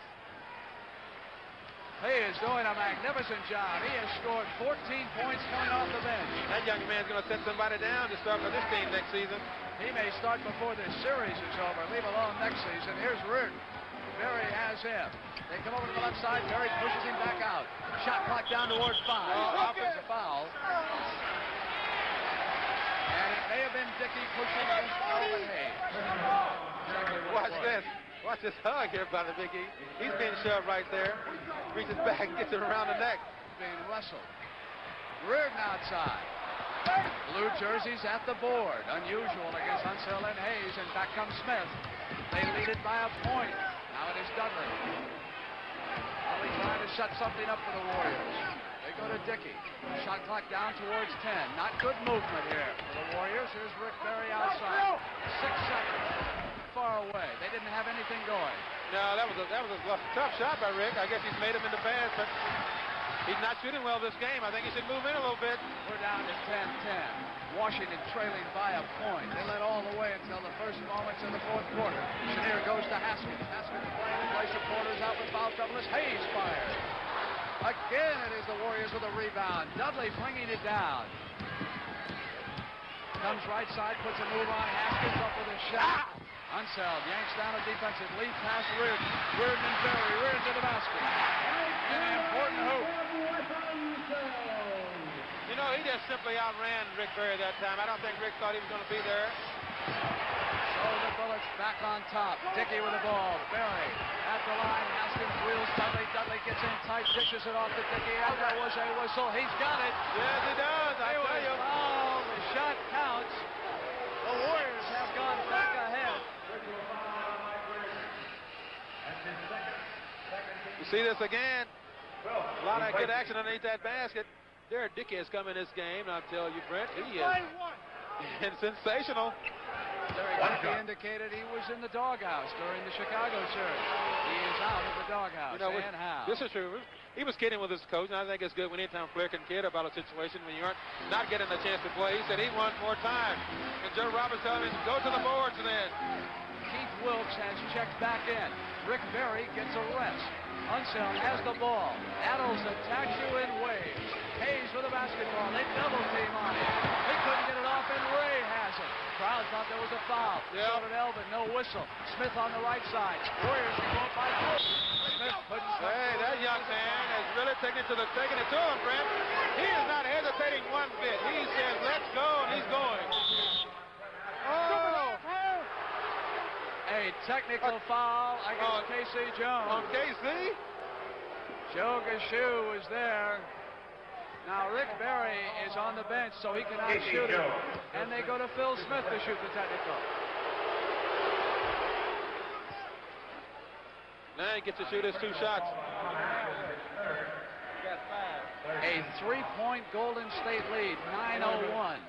He is doing a magnificent job. He has scored 14 points coming off the bench. That young man's going to set somebody down to start for this team next season. He may start before this series is over. Leave alone next season. Here's Reardon. Berry has him. They come over to the left side. Berry pushes him back out. Shot clock down towards 5. Offensive foul. And it may have been Dickey pushing against Elvin Hayes. Watch this. Watch this hug here by the Big E. He's being shoved right there. Reaches back and gets him around the neck. Being wrestled. Reardon outside. Blue jerseys at the board. Unusual against Unseld and Hayes. And back comes Smith. They lead it by a point. Now it is Dudley. Dudley trying to shut something up for the Warriors. They go to Dickey. Shot clock down towards 10. Not good movement here for the Warriors. Here's Rick Berry outside. 6 seconds. Far away. They didn't have anything going. No, that was a tough shot by Rick. I guess he's made him in the pass, but he's not shooting well this game. I think he should move in a little bit. We're down to 10-10. Washington trailing by a point. They led all the way until the first moments of the fourth quarter. Chenier goes to Haskins. Haskins playing in place of Porter's out with foul trouble as Hayes fires. Again, it is the Warriors with a rebound. Dudley flinging it down. Comes right side, puts a move on. Haskins up with a shot. Unseld yanks down a defensive lead pass Reardon. Reardon and Berry. Reardon to the basket. An important hoop. You know, he just simply outran Rick Berry that time. I don't think Rick thought he was going to be there. So the Bullets back on top. Dickey with the ball. Berry at the line. Haskins wheels Dudley. Dudley gets in tight, dishes it off to Dickey. And there was a whistle. He's got it. Yes, he does. I tell you. Oh, the shot counts. The Warriors have gone back ahead. You see this again. A lot of good action underneath that basket. Derek Dickey has come in this game, and I'll tell you, Brent, he is sensational. Derek Dickey indicated he was in the doghouse during the Chicago series. He is out of the doghouse. You know, and how? This is true. He was kidding with his coach, and I think it's good when anytime a player can kid about a situation when you aren't not getting a chance to play. He said he wants more time. And Joe Roberts telling him, go to the boards then. Keith Wilkes has checked back in. Rick Berry gets a rest. Unseld has the ball. Addles attacks you in waves. Hayes with the basketball. They double team on him. They couldn't get it off, and Ray has it. Crowd thought there was a foul. Yeah. So did Elvin. No whistle. Smith on the right side. Warriors are going by foot. Smith couldn't. Hey, that young man is really taking it to him, Brent. He is not hesitating one bit. He says, let's go, and he's going. Oh! A technical foul against K.C. Jones. On KC? Joe Gashu is there. Now Rick Berry is on the bench, so he cannot shoot it. And they go to Phil Smith to shoot the technical. Now he gets to shoot his 2 shots. A 3-point Golden State lead, 9:01.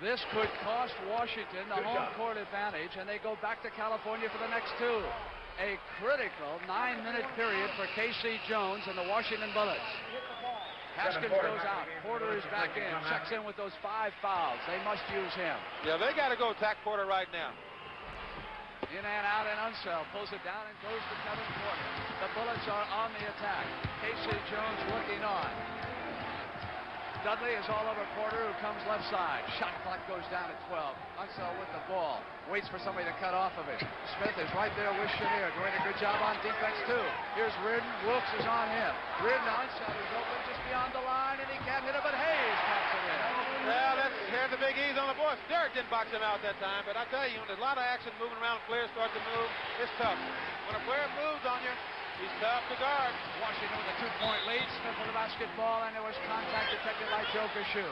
This could cost Washington the home court advantage, and they go back to California for the next 2. A critical 9-minute period for K.C. Jones and the Washington Bullets. Haskins goes out. Porter is back in. Checks in with those 5 fouls. They must use him. Yeah, they got to go attack Porter right now. In and out, and Unseld pulls it down and goes to Kevin Porter. The Bullets are on the attack. K.C. Jones looking on. Dudley is all over Porter, who comes left side. Shot clock goes down at 12. Unseld with the ball. Waits for somebody to cut off of it. Smith is right there with Chenier, doing a good job on defense, too. Here's Reardon. Wilkes is on him. Reardon, Unseld is open just beyond the line, and he can't hit it, but Hayes pops it in. Well, that's here's the Big E's on the board. Derek didn't box him out that time, but I tell you, when there's a lot of action moving around, players start to move, it's tough. When a player moves on you, he's tough to guard. Washington with a 2-point lead. Smith with the basketball, and there was contact detected by Joe Gashu.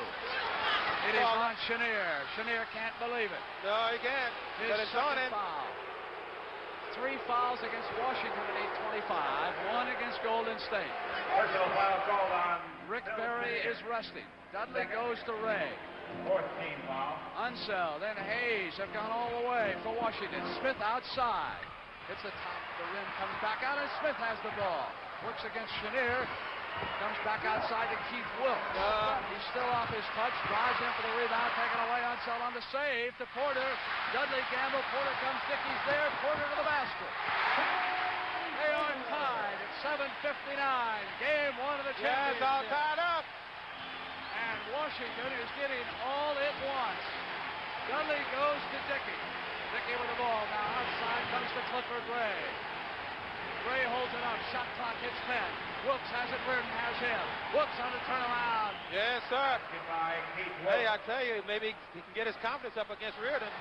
It is on Chenier. Chenier can't believe it. No, he can't. But it's on him. Foul. 3 fouls against Washington at 8:25, 1 against Golden State. Personal foul called on Rick Barry is resting. Dudley goes to Ray. 14 foul. Unseld and Hayes have gone all the way for Washington. Smith outside. Hits the top of the rim, comes back out, and Smith has the ball. Works against Chenier. Comes back outside to Keith Wilkes. He's still off his touch. Drives in for the rebound. Taken away. Unseld on the save to Porter. Dudley gamble. Porter comes. Dickey's there. Porter to the basket. They are tied at 7:59. Game 1 of the championship. Yeah, it's all tied up. And Washington is getting all it wants. Dudley goes to Dickey. Dickey with the ball. Now outside comes to Clifford Gray. Gray holds it up. Shot clock hits 10. Wilkes has it. Reardon has him. Wilkes on the turnaround. Yes, sir. Goodbye, Keith Hey, Wilkes. I tell you, maybe he can get his confidence up against Reardon.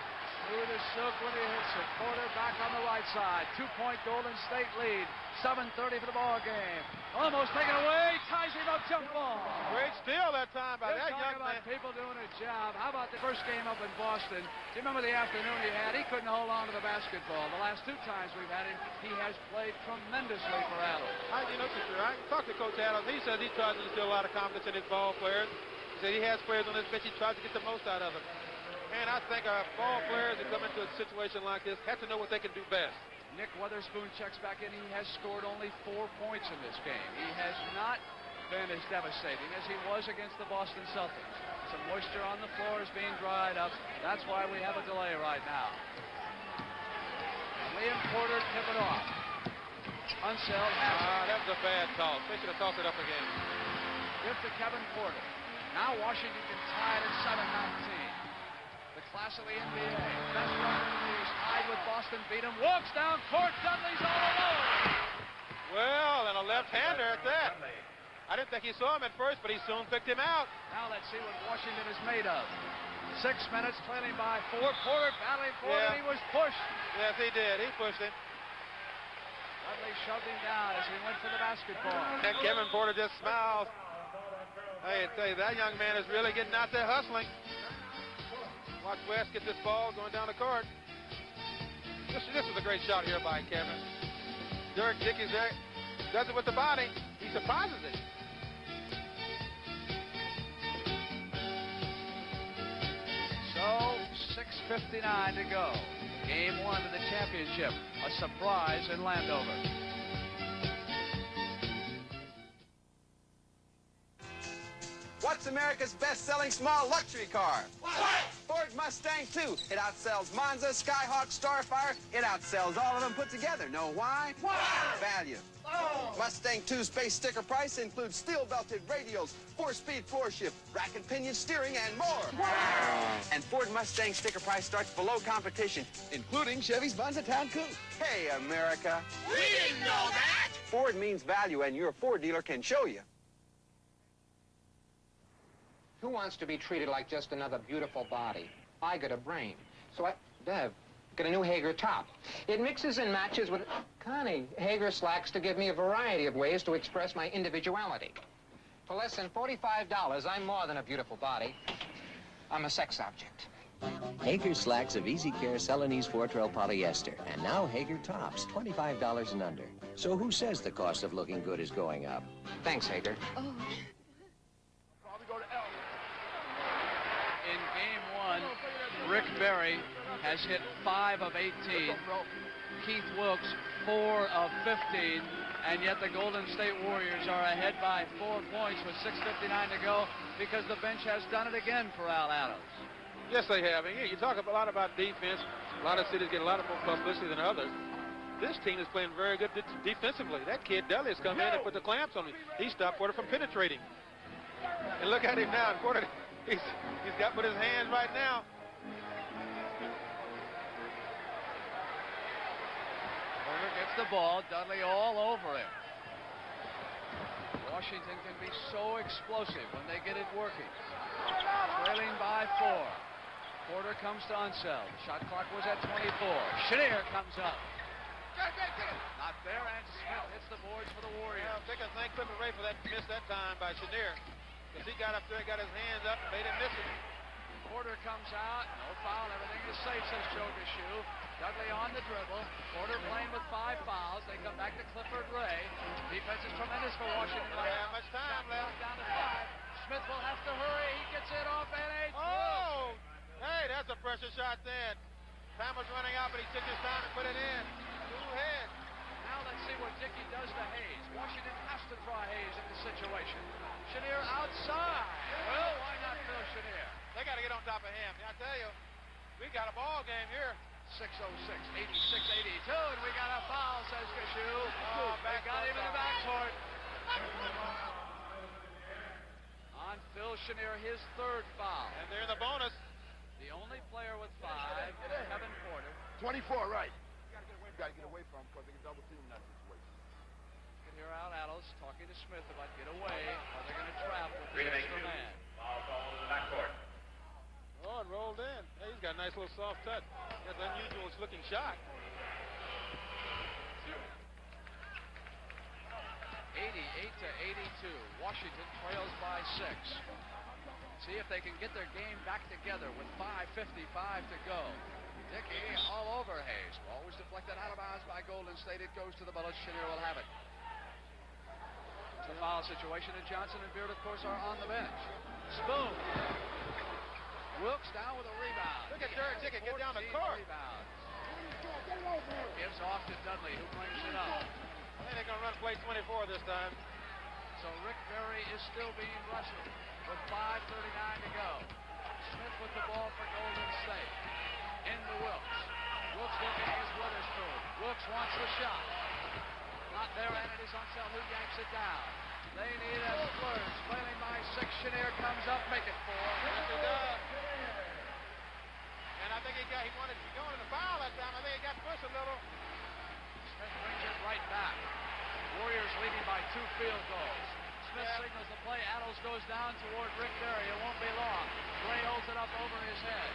Through the silk when he hits it. Porter back on the right side. 2-point Golden State lead. 7:30 for the ball game. Almost taken away. Ties him up. Jump ball. Great steal that time by You're that talking young about man. people doing a job. How about the first game up in Boston? Do you remember the afternoon he had? He couldn't hold on to the basketball. The last 2 times we've had him, he has played tremendously for Adams. I talked to Coach Adams. He says he tries to instill a lot of confidence in his ball players. He said he has players on his bench. He tries to get the most out of them. And I think our ball players that come into a situation like this have to know what they can do best. Nick Weatherspoon checks back in. He has scored only 4 points in this game. He has not been as devastating as he was against the Boston Celtics. Some moisture on the floor is being dried up. That's why we have a delay right now. Liam Porter tip it off. Unseld has it. That was a bad toss. They should have tossed it up again. Give to Kevin Porter. Now Washington can tie it at 7-19. The class of the NBA. Best record in the East. Tied with Boston. Beat him. Walks down court. Dudley's all alone. Well, and a left-hander at that. I didn't think he saw him at first, but he soon picked him out. Now let's see what Washington is made of. 6 minutes, trailing by 4. Porter battling for it, and he was pushed. Yes, he did. He pushed him. Dudley shoved him down as he went for the basketball. And Kevin Porter just smiles. Hey, I tell you, that young man is really getting out there hustling. Watch Wes get this ball going down the court. This is a great shot here by Kevin. Dirk Dickey's there. Does it with the body. He surprises it. So, 6:59 to go. Game 1 of the championship. A surprise in Landover. What's America's best-selling small luxury car? What? Ford Mustang 2. It outsells Monza, Skyhawk, Starfire. It outsells all of them put together. Know why? Why? Value. Oh. Mustang 2's base sticker price includes steel-belted radials, 4-speed 4-shift, rack and pinion steering, and more. Wow. And Ford Mustang sticker price starts below competition, including Chevy's Bonzatown Coupe. Hey, America. We didn't know that. Ford means value, and your Ford dealer can show you. Who wants to be treated like just another beautiful body? I got a brain. So Dev, got a new Hager top. It mixes and matches with... Connie, Hager slacks to give me a variety of ways to express my individuality. For less than $45, I'm more than a beautiful body. I'm a sex object. Hager slacks of Easy Care Celanese Fortrel polyester. And now Hager tops, $25 and under. So who says the cost of looking good is going up? Thanks, Hager. Oh. In game 1, Rick Barry has hit 5 of 18. Keith Wilkes, 4 of 15. And yet the Golden State Warriors are ahead by 4 points with 6:59 to go because the bench has done it again for Al Adams. Yes, they have. And you talk a lot about defense. A lot of cities get a lot of more publicity than others. This team is playing very good defensively. That kid Dudley has come in and put the clamps on him. He stopped Porter from penetrating. And look at him now. Porter, he's got with his hands right now. Porter gets the ball. Dudley all over him. Washington can be so explosive when they get it working. Trailing by 4. Porter comes to Unseld. Shot clock was at 24. Chenier comes up. Not there, and Smith hits the boards for the Warriors. I think Clifford Ray for that miss that time by Chenier. Because he got up there and got his hands up and made him miss it. Porter comes out. No foul. Everything is safe, says Joe Gashu. Dudley on the dribble. Porter playing with 5 fouls. They come back to Clifford Ray. Defense is tremendous for Washington. Don't have much time left. Down to 5. Smith will have to hurry. He gets it off and a Oh! Hey, that's a pressure shot then. Time was running out, but he took his time to put it in. 2 heads. Now let's see what Dickey does to Hayes. Washington has to try Hayes in this situation. Chenier outside. Well, why not Phil Chenier? They got to get on top of him. I tell you, we got a ball game here. 6:06, 86-82, and we got a foul, says Gashu. Oh, they got him in the backcourt. On Phil Chenier, his 3rd foul. And they're in the bonus. The only player with 5 is Kevin Porter. 24, right. You got to get away from him because they can double team in that situation. You can hear Al Adams talking to Smith about get away, or they're going to trap with the extra man. Foul call in the backcourt. Oh, it rolled in. Hey, he's got a nice little soft touch. That's an unusual looking shot. 88-82. Washington trails by 6. See if they can get their game back together with 5:55 to go. Dickey all over Hayes. Ball was deflected out of bounds by Golden State. It goes to the Bullets. Chenier will have it. It's a foul situation, and Johnson and Beard, of course, are on the bench. Spoon. Wilkes down with a rebound. Look at Derek Dickey get down the court. Rebounds. Gives off to Dudley, who brings it up. And they're going to run play 24 this time. So Rick Berry is still being wrestled with 5:39 to go. Smith with the ball for Golden State. Into Wilkes. Wilkes looking at his Witherspoon. Wilkes wants the shot. Not there, and it is Unseld who yanks it down. They need a splurge. Trailing by 6. Chenier comes up, make it 4. Yes, he does. And I think he wanted to go into the foul that time. I think he got pushed a little. Smith brings it right back. Warriors leading by 2 field goals. Smith signals the play. Adams goes down toward Rick Berry. It won't be long. Gray holds it up over his head.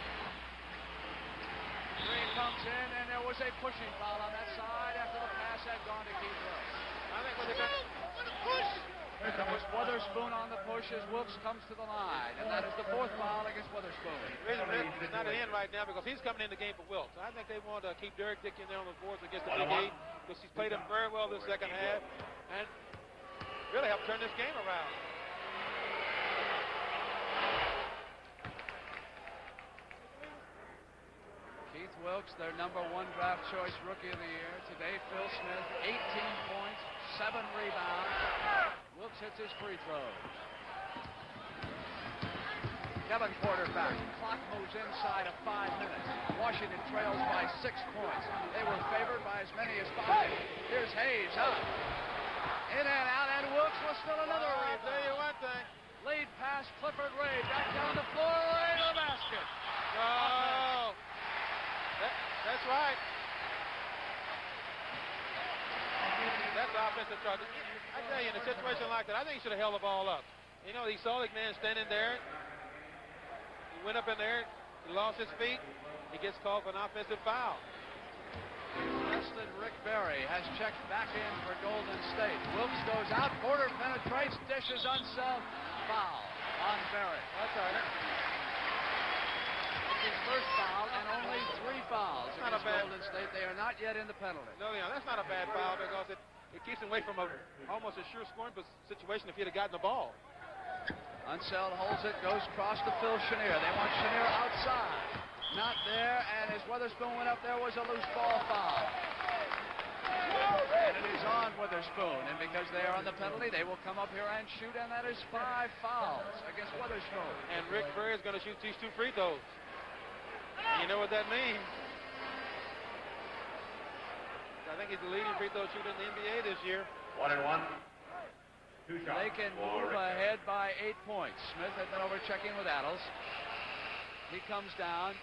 Green comes in, and there was a pushing foul on that side after the pass had gone to Keith Wilkes. I think what they're going to push. There was Witherspoon on the push as Wilkes comes to the line, and that is the 4th foul against Witherspoon. The reason it's not an end right now because he's coming in the game for Wilkes. I think they want to keep Derek Dickey in there on the boards against the Big 8 because he's played him very well this second half and really helped turn this game around. Keith Wilkes, their #1 draft choice rookie of the year. Today, Phil Smith, 18 points, 7 rebounds. Wilkes hits his free throws. Kevin Porter back. Clock moves inside of 5 minutes. Washington trails by 6 points. They were favored by as many as 5. Here's Hayes up. In and out, and Wilkes was still another rebound. I'll tell you one thing. Lead pass, Clifford Ray back down the floor, Ray to the basket. Oh, that's right. That's offensive trouble. I tell you, in a situation like that, I think he should have held the ball up. You know, he saw the man standing there. He went up in there. He lost his feet. He gets called for an offensive foul. Arrested Rick Berry has checked back in for Golden State. Wilkes goes out. Porter penetrates. Dishes Unseld. Foul on Berry. That's all right. It's his 1st foul and only 3 fouls against bad Golden State. They are not yet in the penalty. No, Leon, that's not a bad foul because it keeps him away from almost a sure scoring situation if he'd have gotten the ball. Unseld holds it, goes across to Phil Chenier. They want Chenier outside. Not there, and as Witherspoon went up, there was a loose ball foul. And it is on Witherspoon, and because they are on the penalty, they will come up here and shoot, and that is 5 fouls against Witherspoon. And Rick Berry is going to shoot these 2 free throws. You know what that means? I think he's the leading free throw shooter in the NBA this year. 1 and 1. 2 shots. They can move ahead by 8 points. Smith has been over checking with Adams. He comes down.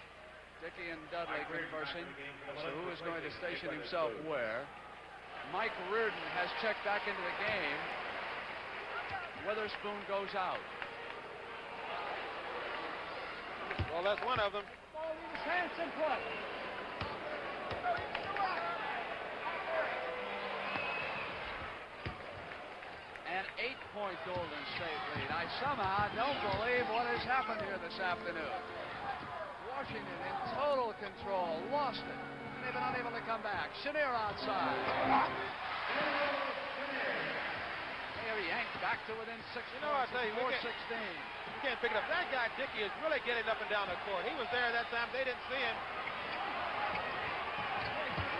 Dickey and Dudley conversing. So who is going to station himself where? Mike Reardon has checked back into the game. Witherspoon goes out. Well, that's one of them. Hanson play. An 8-point Golden State lead. I somehow don't believe what has happened here this afternoon. Washington in total control, lost it. They've been unable to come back. Chenier outside. Here yanked back to within 6 points. You know, I tell you, 4-16. You can't pick it up. That guy, Dickey, is really getting up and down the court. He was there that time. They didn't see him.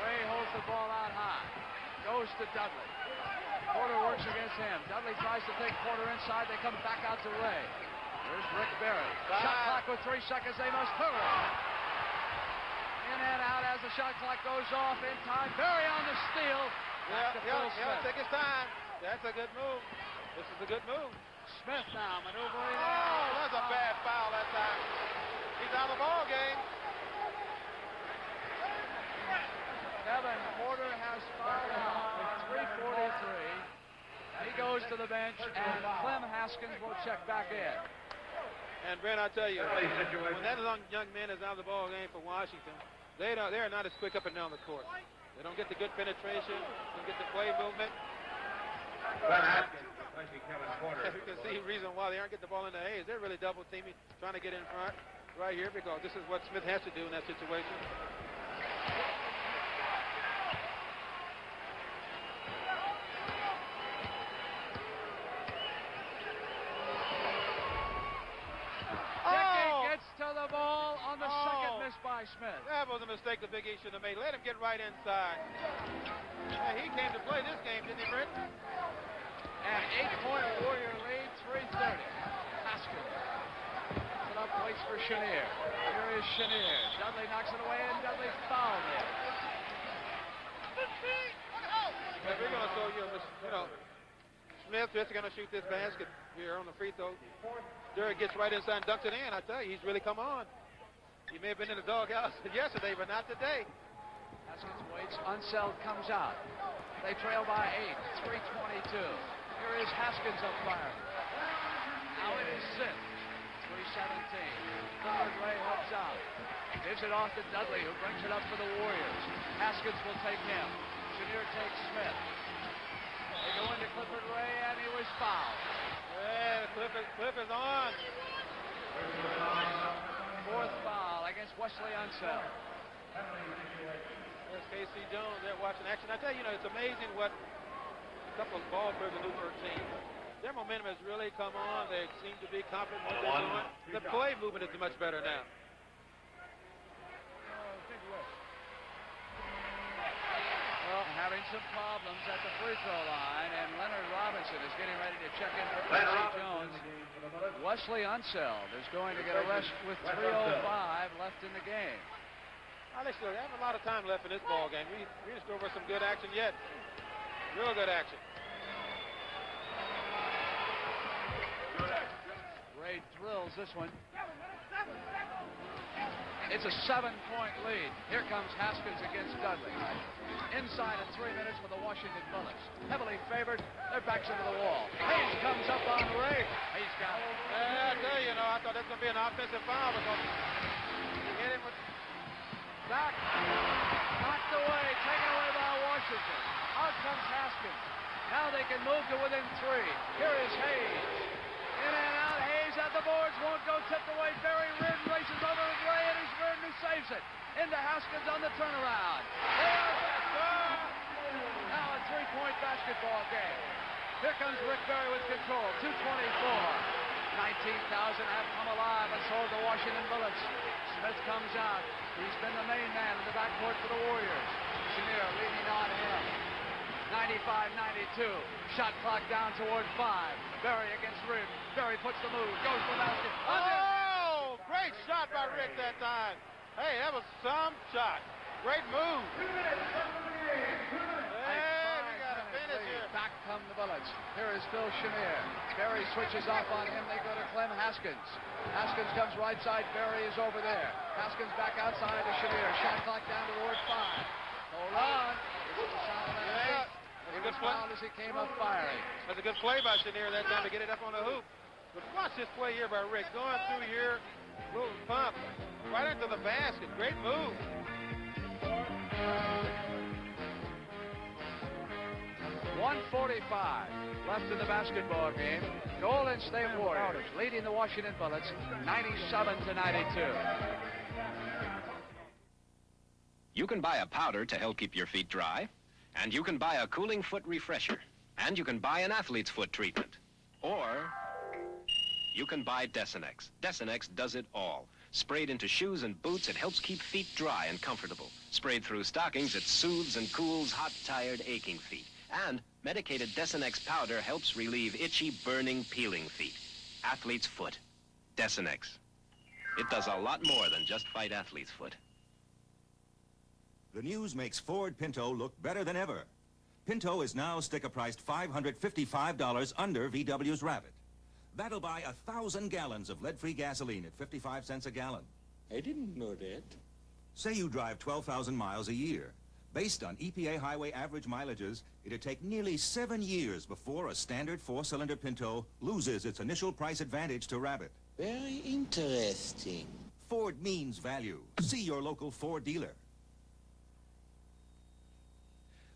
Ray holds the ball out high. Goes to Dudley. Porter works against him. Dudley tries to take Porter inside. They come back out to Ray. Here's Rick Barry. Shot clock with 3 seconds. They must hurry. In and out as the shot clock goes off in time. Barry on the steal. Yeah, take his time. That's a good move. This is a good move. Smith now maneuvering. Oh, that's a bad foul that time. He's out of the ball game. Kevin Porter has fouled out with 3:43. He goes to the bench, and Clem Haskins will check back in. And Brent, I tell you, when that young man is out of the ball game for Washington, they are not as quick up and down the court. They don't get the good penetration, don't get the play movement. You can see the reason why they aren't getting the ball into Hayes. They're really double teaming, trying to get in front right here because this is what Smith has to do in that situation. Smith. That was a mistake the Big East should have made. Let him get right inside. Hey, he came to play this game, didn't he, Brent? An 8-point Warrior lead, 3:30. Haskins. It up, waits for Chenier. Here is Chenier. Dudley knocks it away, and Dudley fouled it. If we're going to show you, Smith just going to shoot this basket here on the free throw. Derek gets right inside and dunks it in. I tell you, he's really come on. He may have been in the doghouse yesterday, but not today. Haskins waits. Unseld comes out. They trail by 8. 3:22. Here is Haskins up fire. Now it is Sith. 3:17. Third Ray helps out. Gives it off to Dudley, who brings it up for the Warriors. Haskins will take him. Chenier takes Smith. They go into Clifford Ray, and he was fouled. Yeah, Cliff is on. Fourth foul against Wesley Unseld. There's K.C. Jones there watching action. I tell you, it's amazing what a couple of ball players will do for a team. Their momentum has really come on. They seem to be confident in what they're doing. The play movement is much better now. Well, having some problems at the free throw line, and Leonard Robinson is getting ready to check in for K.C. Jones. Wesley Unseld is going to get a rest with 3:05 left in the game. They still have a lot of time left in this ball game. We didn't store for some good action yet. Real good action. Ray drills this one. It's a 7-point lead. Here comes Haskins against Dudley. Inside in 3 minutes for the Washington Bullets. Heavily favored. Their backs into the wall. Hayes comes up on Ray. Hayes got it. I tell you, I thought that was going to be an offensive foul because he hit him with back. Knocked away. Taken away by Washington. Out comes Haskins. Now they can move to within 3. Here is Hayes. In and out. Hayes at the boards. Won't go. Tipped away. Barry Ridden races over to Ray, and it's Ridden who saves it. Into Haskins on the turnaround. Now a 3-point basketball game. Here comes Rick Barry with control. 2:24. 19,000 have come alive and sold the Washington Bullets. Smith comes out. He's been the main man in the backcourt for the Warriors. Chenier leading on him. 95-92. Shot clock down toward 5. Barry against Ridden. Barry puts the move. Goes for the basket. Oh, great shot by Rick that time. Hey, that was some shot. Great move. Hey, we got a finish here. Back come the Bullets. Here is Phil Chenier. Barry switches off on him. They go to Clem Haskins. Haskins comes right side. Barry is over there. Haskins back outside to Chenier. Shot clock down toward 5. Hold on. This is a sound of that. He was fouled as he came up firing. That's a good play by Chenier that time to get it up on the hoop. But watch this play here by Rick. Going through here. Little pump. Right into the basket. Great move. 1:45 left in the basketball game. Golden State Warriors leading the Washington Bullets 97-92. You can buy a powder to help keep your feet dry, and you can buy a cooling foot refresher, and you can buy an athlete's foot treatment, or you can buy Desinex. Desinex does it all. Sprayed into shoes and boots, it helps keep feet dry and comfortable. Sprayed through stockings, it soothes and cools hot, tired, aching feet. And medicated Desinex powder helps relieve itchy, burning, peeling feet. Athlete's foot. Desinex. It does a lot more than just fight athlete's foot. The news makes Ford Pinto look better than ever. Pinto is now sticker-priced $555 under VW's Rabbit. That'll buy 1,000 gallons of lead-free gasoline at 55 cents a gallon. I didn't know that. Say you drive 12,000 miles a year. Based on EPA highway average mileages, it'd take nearly 7 years before a standard 4-cylinder Pinto loses its initial price advantage to Rabbit. Very interesting. Ford means value. See your local Ford dealer.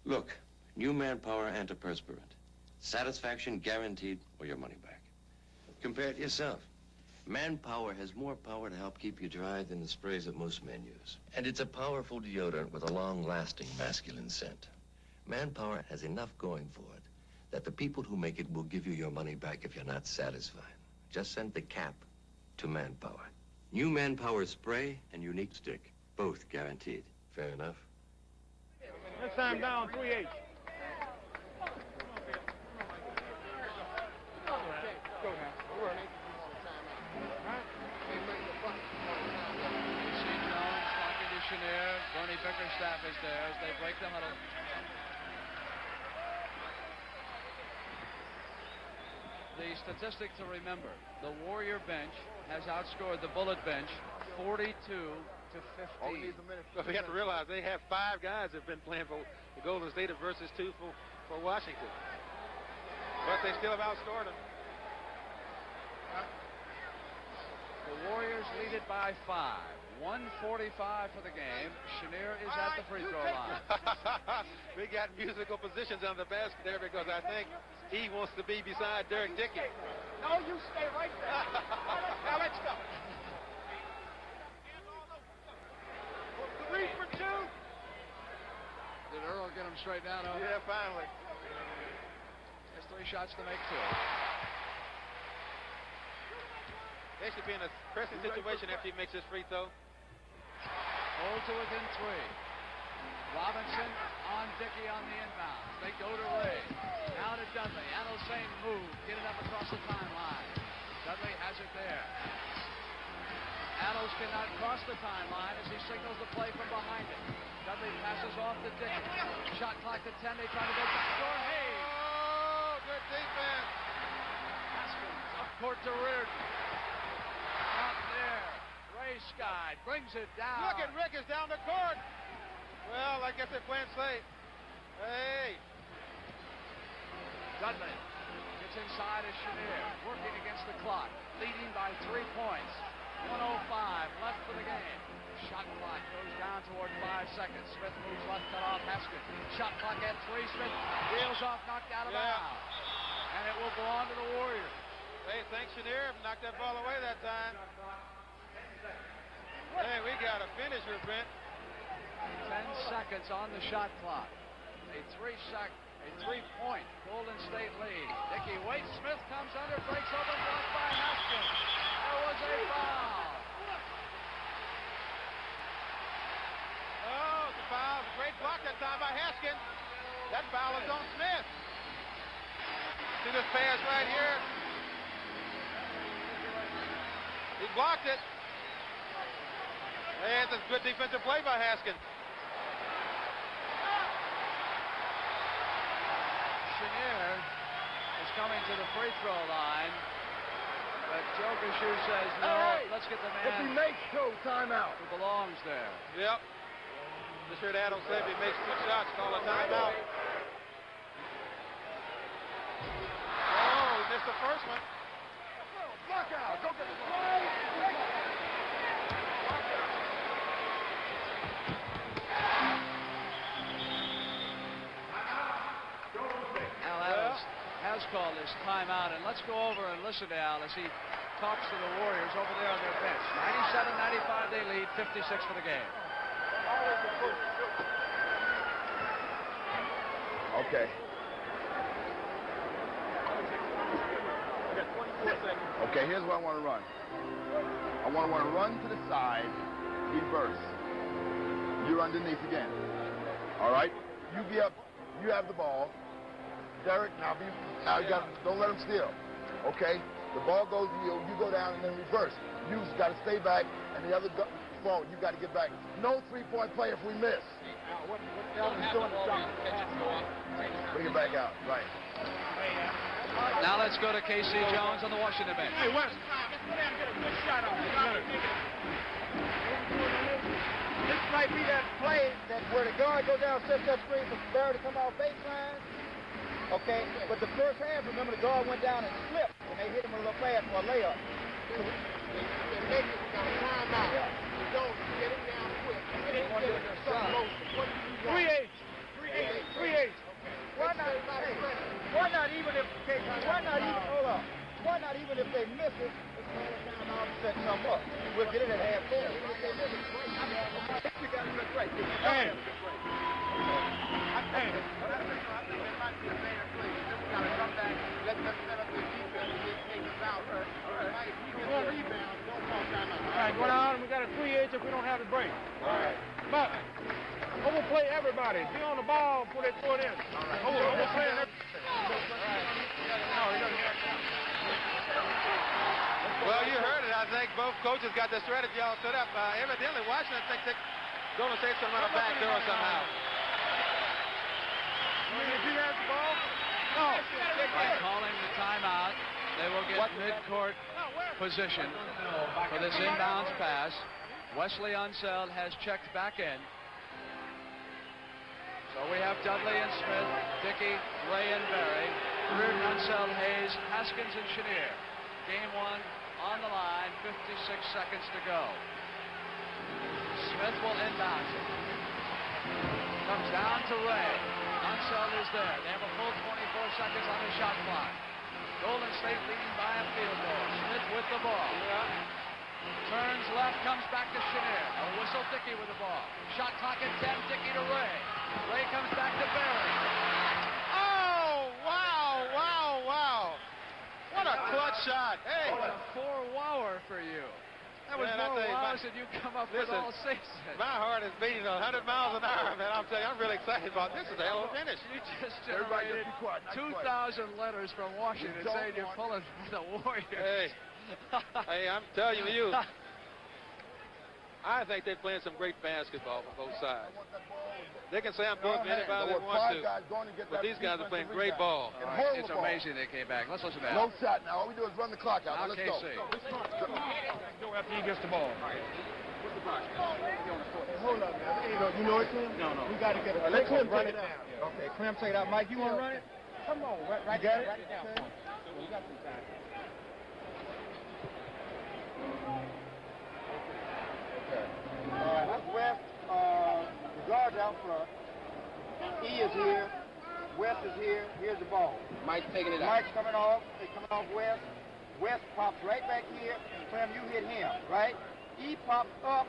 Look, new Manpower antiperspirant. Satisfaction guaranteed or your money back. Compare it yourself. Manpower has more power to help keep you dry than the sprays that most men use. And it's a powerful deodorant with a long-lasting masculine scent. Manpower has enough going for it that the people who make it will give you your money back if you're not satisfied. Just send the cap to Manpower. New Manpower spray and unique stick. Both guaranteed. Fair enough? This time down 3-8. Bernie Bickerstaff is there as they break the huddle. The statistic to remember, the Warrior bench has outscored the Bullet bench 42 to 15. But we have to realize they have 5 guys that have been playing for the Golden State versus 2 for Washington. But they still have outscored them. The Warriors lead it by 5. 1:45 for the game. Chenier is at the free throw line. We got musical positions on the basket there because I think he wants to be beside Derek Dickey. No, you stay right there. Now let's go. 3 for 2. Did Earl get him straight down? Yeah, finally. There's 3 shots to make 2. They should be in a pressing situation after he makes his free throw. Hold to within 3. Robinson on Dickey on the inbound. They go to Ray. Now to Dudley. Adel same move. Get it up across the timeline. Dudley has it there. Adels cannot cross the timeline as he signals the play from behind it. Dudley passes off to Dickey. Shot clock to 10. They try to go backdoor. Hayes. Oh, good defense. Haskins up court to Reardon. Out there. Ray Scott brings it down. Look at Rick is down the court. Well, I guess they're playing safe. Hey. Dudley gets inside of Chenier, working against the clock, leading by 3 points. 1:05 left for the game. Shot clock goes down toward 5 seconds. Smith moves left, cut off Haskins. Shot clock at 3. Smith reels off, knocked out of bounds. And it will belong to the Warriors. Hey, thanks, Chenier. Knocked that ball away that time. Hey, we got a finisher, Brent. 10 seconds on the shot clock. A 3-point Golden State lead. Dickey waits. Smith comes under, breaks open, blocked by Haskins. There was a foul. Oh, it's a foul. Great block that time by Haskins. That foul is on Smith. See this pass right here? He blocked it. And it's a good defensive play by Haskins. Chenier is coming to the free throw line. But Joe Gashu says, no, let's get the man. If he makes 2, timeout. Who belongs there. Yep. Just heard Adam say if he makes 2 shots, call a timeout. Oh, he missed the first one. Block out. Go get the ball. Has called this timeout, and let's go over and listen to Al as he talks to the Warriors over there on their bench. 95 they lead, 56 for the game. Okay. Okay, here's what I want to run. I want to run to the side, reverse. You're underneath again. All right? You be up. You have the ball. Derek, now you got. Don't let him steal. Okay? The ball goes to you. You go down and then reverse. You've got to stay back, and the other phone, you got to get back. No three-point play if we miss. Bring it back out. Right. Now let's go to K.C. Jones on the Washington bench. Hey, Wes, go down and get a good shot on it. This might be that play that where the guard goes down, sets that screen for Barry to come off baseline. Okay, but the first half, remember the guard went down and slipped, and they hit him with a little pass for a layup. They make it got a timeout. You don't get him down quick. And then get him something motion. 3-8. Why not? Hey, why not even if hold up? Why not even if they miss it? Let's call it down and set some up. We'll get it at half court. If they miss it, you got to look right. Hey. Come back, let them set up the defense, and take us out. One rebound, don't call timeout. All right, go down, and we got a 3-8 if we don't have the break. All right. But overplay everybody. Be on the ball before they throw it in. Overplay everybody. Well, you heard it. I think both coaches got the strategy all set up. Evidently, Washington thinks that Golden State's going to run a back door somehow. If he has the ball, no. By calling the timeout, they will get mid-court position for this inbounds pass. Wesley Unseld has checked back in. So we have Dudley and Smith, Dickey, Ray and Berry, Reardon, Unseld, Hayes, Haskins, and Chenier. Game one on the line, 56 seconds to go. Smith will inbound it. Comes down to Ray. Unseld is there. They have a full 24 seconds on the shot clock. Golden State leading by a field goal. Smith with the ball. Turns left, comes back to Chenier. A whistle, Dickey with the ball. Shot clock at 10, Dickey to Ray. Ray comes back to Berry. Oh, wow. What a clutch shot. Hey. What a four-wower for you. That was more wows than you come up with all season. My heart is beating 100 miles an hour, man. I'm telling you, I'm really excited about this. This is a hell of a finish. You just generated 2,000 letters from Washington saying you're pulling for the Warriors. Hey, I'm telling you, I think they're playing some great basketball from both sides. They can say I'm pulling for anybody they want to, but these guys are playing great ball. It's amazing they came back. Let's listen to that. No shot now. All we do is run the clock out. Now Let's go. Go after he gets the ball. Hold up, man. You know it, Clem? No. We got to get it. Let Clem run it down. Okay, Clem, take it out. Mike, you want to run it? Come on, right got it? Write it down. We got some time. Okay. That's West. The guard's out front. E is here. West is here. Here's the ball. Mike's taking it out. Mike's coming off. They're coming off West. West pops right back here. Clem, you hit him, right? E pops up.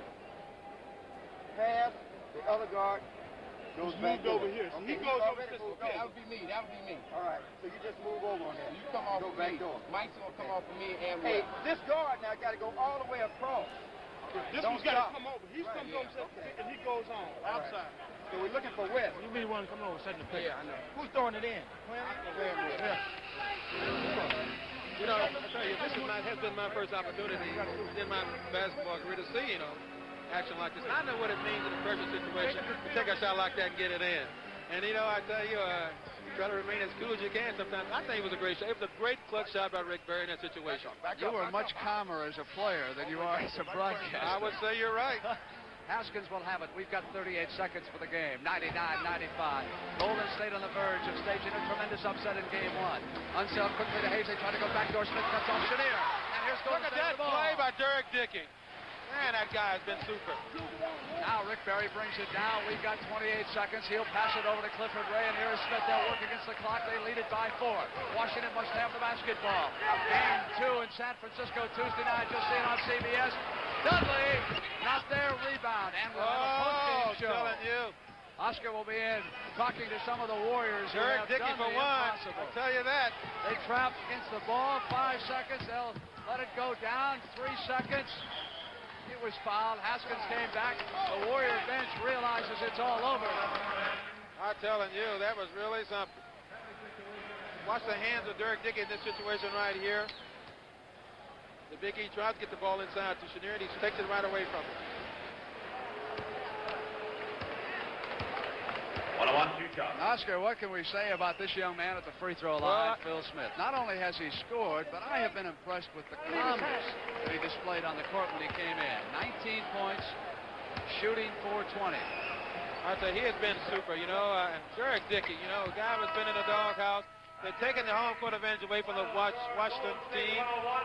Pass. The other guard goes back over here. So okay, he goes over this. Okay, that would be me. All right. So you just move over on that. You come off go of back me. door. Mike's going to come off of me and Hey, West. this guard now got to go all the way across. This one's got to come over. He comes over and he goes on outside. So we're looking for West. You really want to come over and set the pick. Yeah, I know. Who's throwing it in? Yeah. You know, I tell you, this has been my first opportunity in my basketball career to see, action like this. I know what it means in a pressure situation to take a shot like that and get it in. And, I tell you, try to remain as cool as you can sometimes. I think it was a great shot. It was a great clutch shot by Rick Barry in that situation. You were much calmer as a player than you are as a broadcaster. I would say you're right. Haskins will have it. We've got 38 seconds for the game. 99-95. Golden State on the verge of staging a tremendous upset in game one. Unseld quickly to Hayes. They try to go backdoor. Smith cuts off Chenier. And here's Golden State. Look at that play by Derek Dickey. Man, that guy has been super. Now Rick Barry brings it down. We've got 28 seconds. He'll pass it over to Clifford Ray, and here is Smith. They'll work against the clock. They lead it by 4. Washington must have the basketball. Game 2 in San Francisco Tuesday night. You'll see it on CBS. Dudley, not there, rebound, and we'll have a post-game show. Telling you. Oscar will be in talking to some of the Warriors who Derek have Dickey done for the one. impossible. I'll tell you that. They trapped against the ball, 5 seconds. They'll let it go down, 3 seconds. It was fouled. Haskins came back. The Warrior bench realizes it's all over. I'm telling you, that was really something. Watch the hands of Derek Dickey in this situation right here. The Big E tries to get the ball inside to Chenier, and he takes it right away from him. 1-1, 2 shots. Oscar, what can we say about this young man at the free throw line, Phil Smith? Not only has he scored, but I have been impressed with the calmness that he displayed on the court when he came in. 19 points, shooting 420. I tell you, he has been super, you know. Derek Dickey, you know, a guy who's been in the doghouse. They're taking the home court advantage away from the Washington team.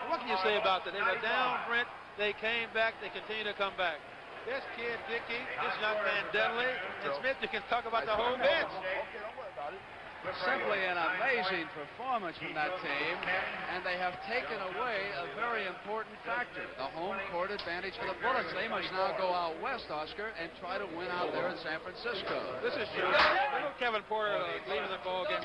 What can you say about that? They were down, Brent. They came back. They continue to come back. This kid, Dickey, this young man, Dudley, and Smith, you can talk about the whole bench. Simply an amazing performance from that team, and they have taken away a very important factor, the home court advantage for the Bullets. They must now go out west, Oscar, and try to win out there in San Francisco. This is true. Kevin Porter leaving the ball game.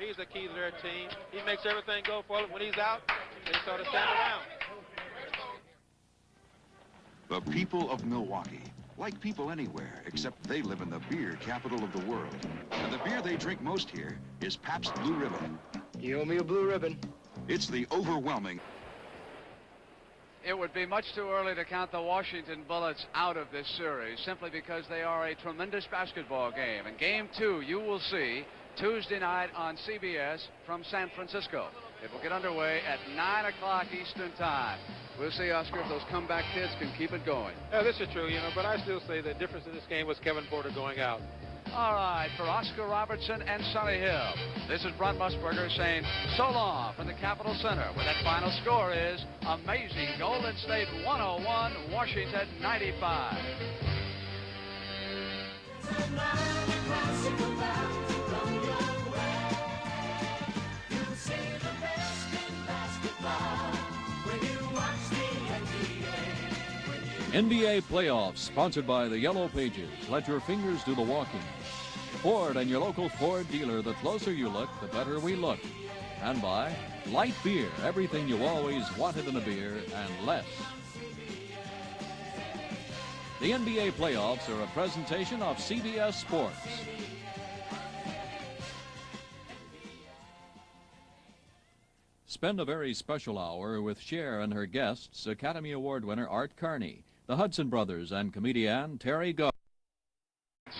He's the key to their team. He makes everything go for them. When he's out, they sort of stand around. The people of Milwaukee, like people anywhere, except they live in the beer capital of the world. And the beer they drink most here is Pabst Blue Ribbon. You owe me a blue ribbon. It's the overwhelming. It would be much too early to count the Washington Bullets out of this series, simply because they are a tremendous basketball game. And Game 2, you will see Tuesday night on CBS from San Francisco. It will get underway at 9 o'clock Eastern Time. We'll see, Oscar, if those comeback kids can keep it going. Yeah, this is true, you know, but I still say the difference in this game was Kevin Porter going out. All right, for Oscar Robertson and Sonny Hill, this is Brent Musburger saying so long from the Capitol Center, where that final score is amazing. Golden State 101, Washington 95. NBA playoffs sponsored by the Yellow Pages. Let your fingers do the walking. Ford and your local Ford dealer. The closer you look, the better we look. And by Light Beer. Everything you always wanted in a beer and less. The NBA playoffs are a presentation of CBS Sports. Spend a very special hour with Cher and her guests, Academy Award winner Art Carney, the Hudson Brothers, and comedian Terry Go.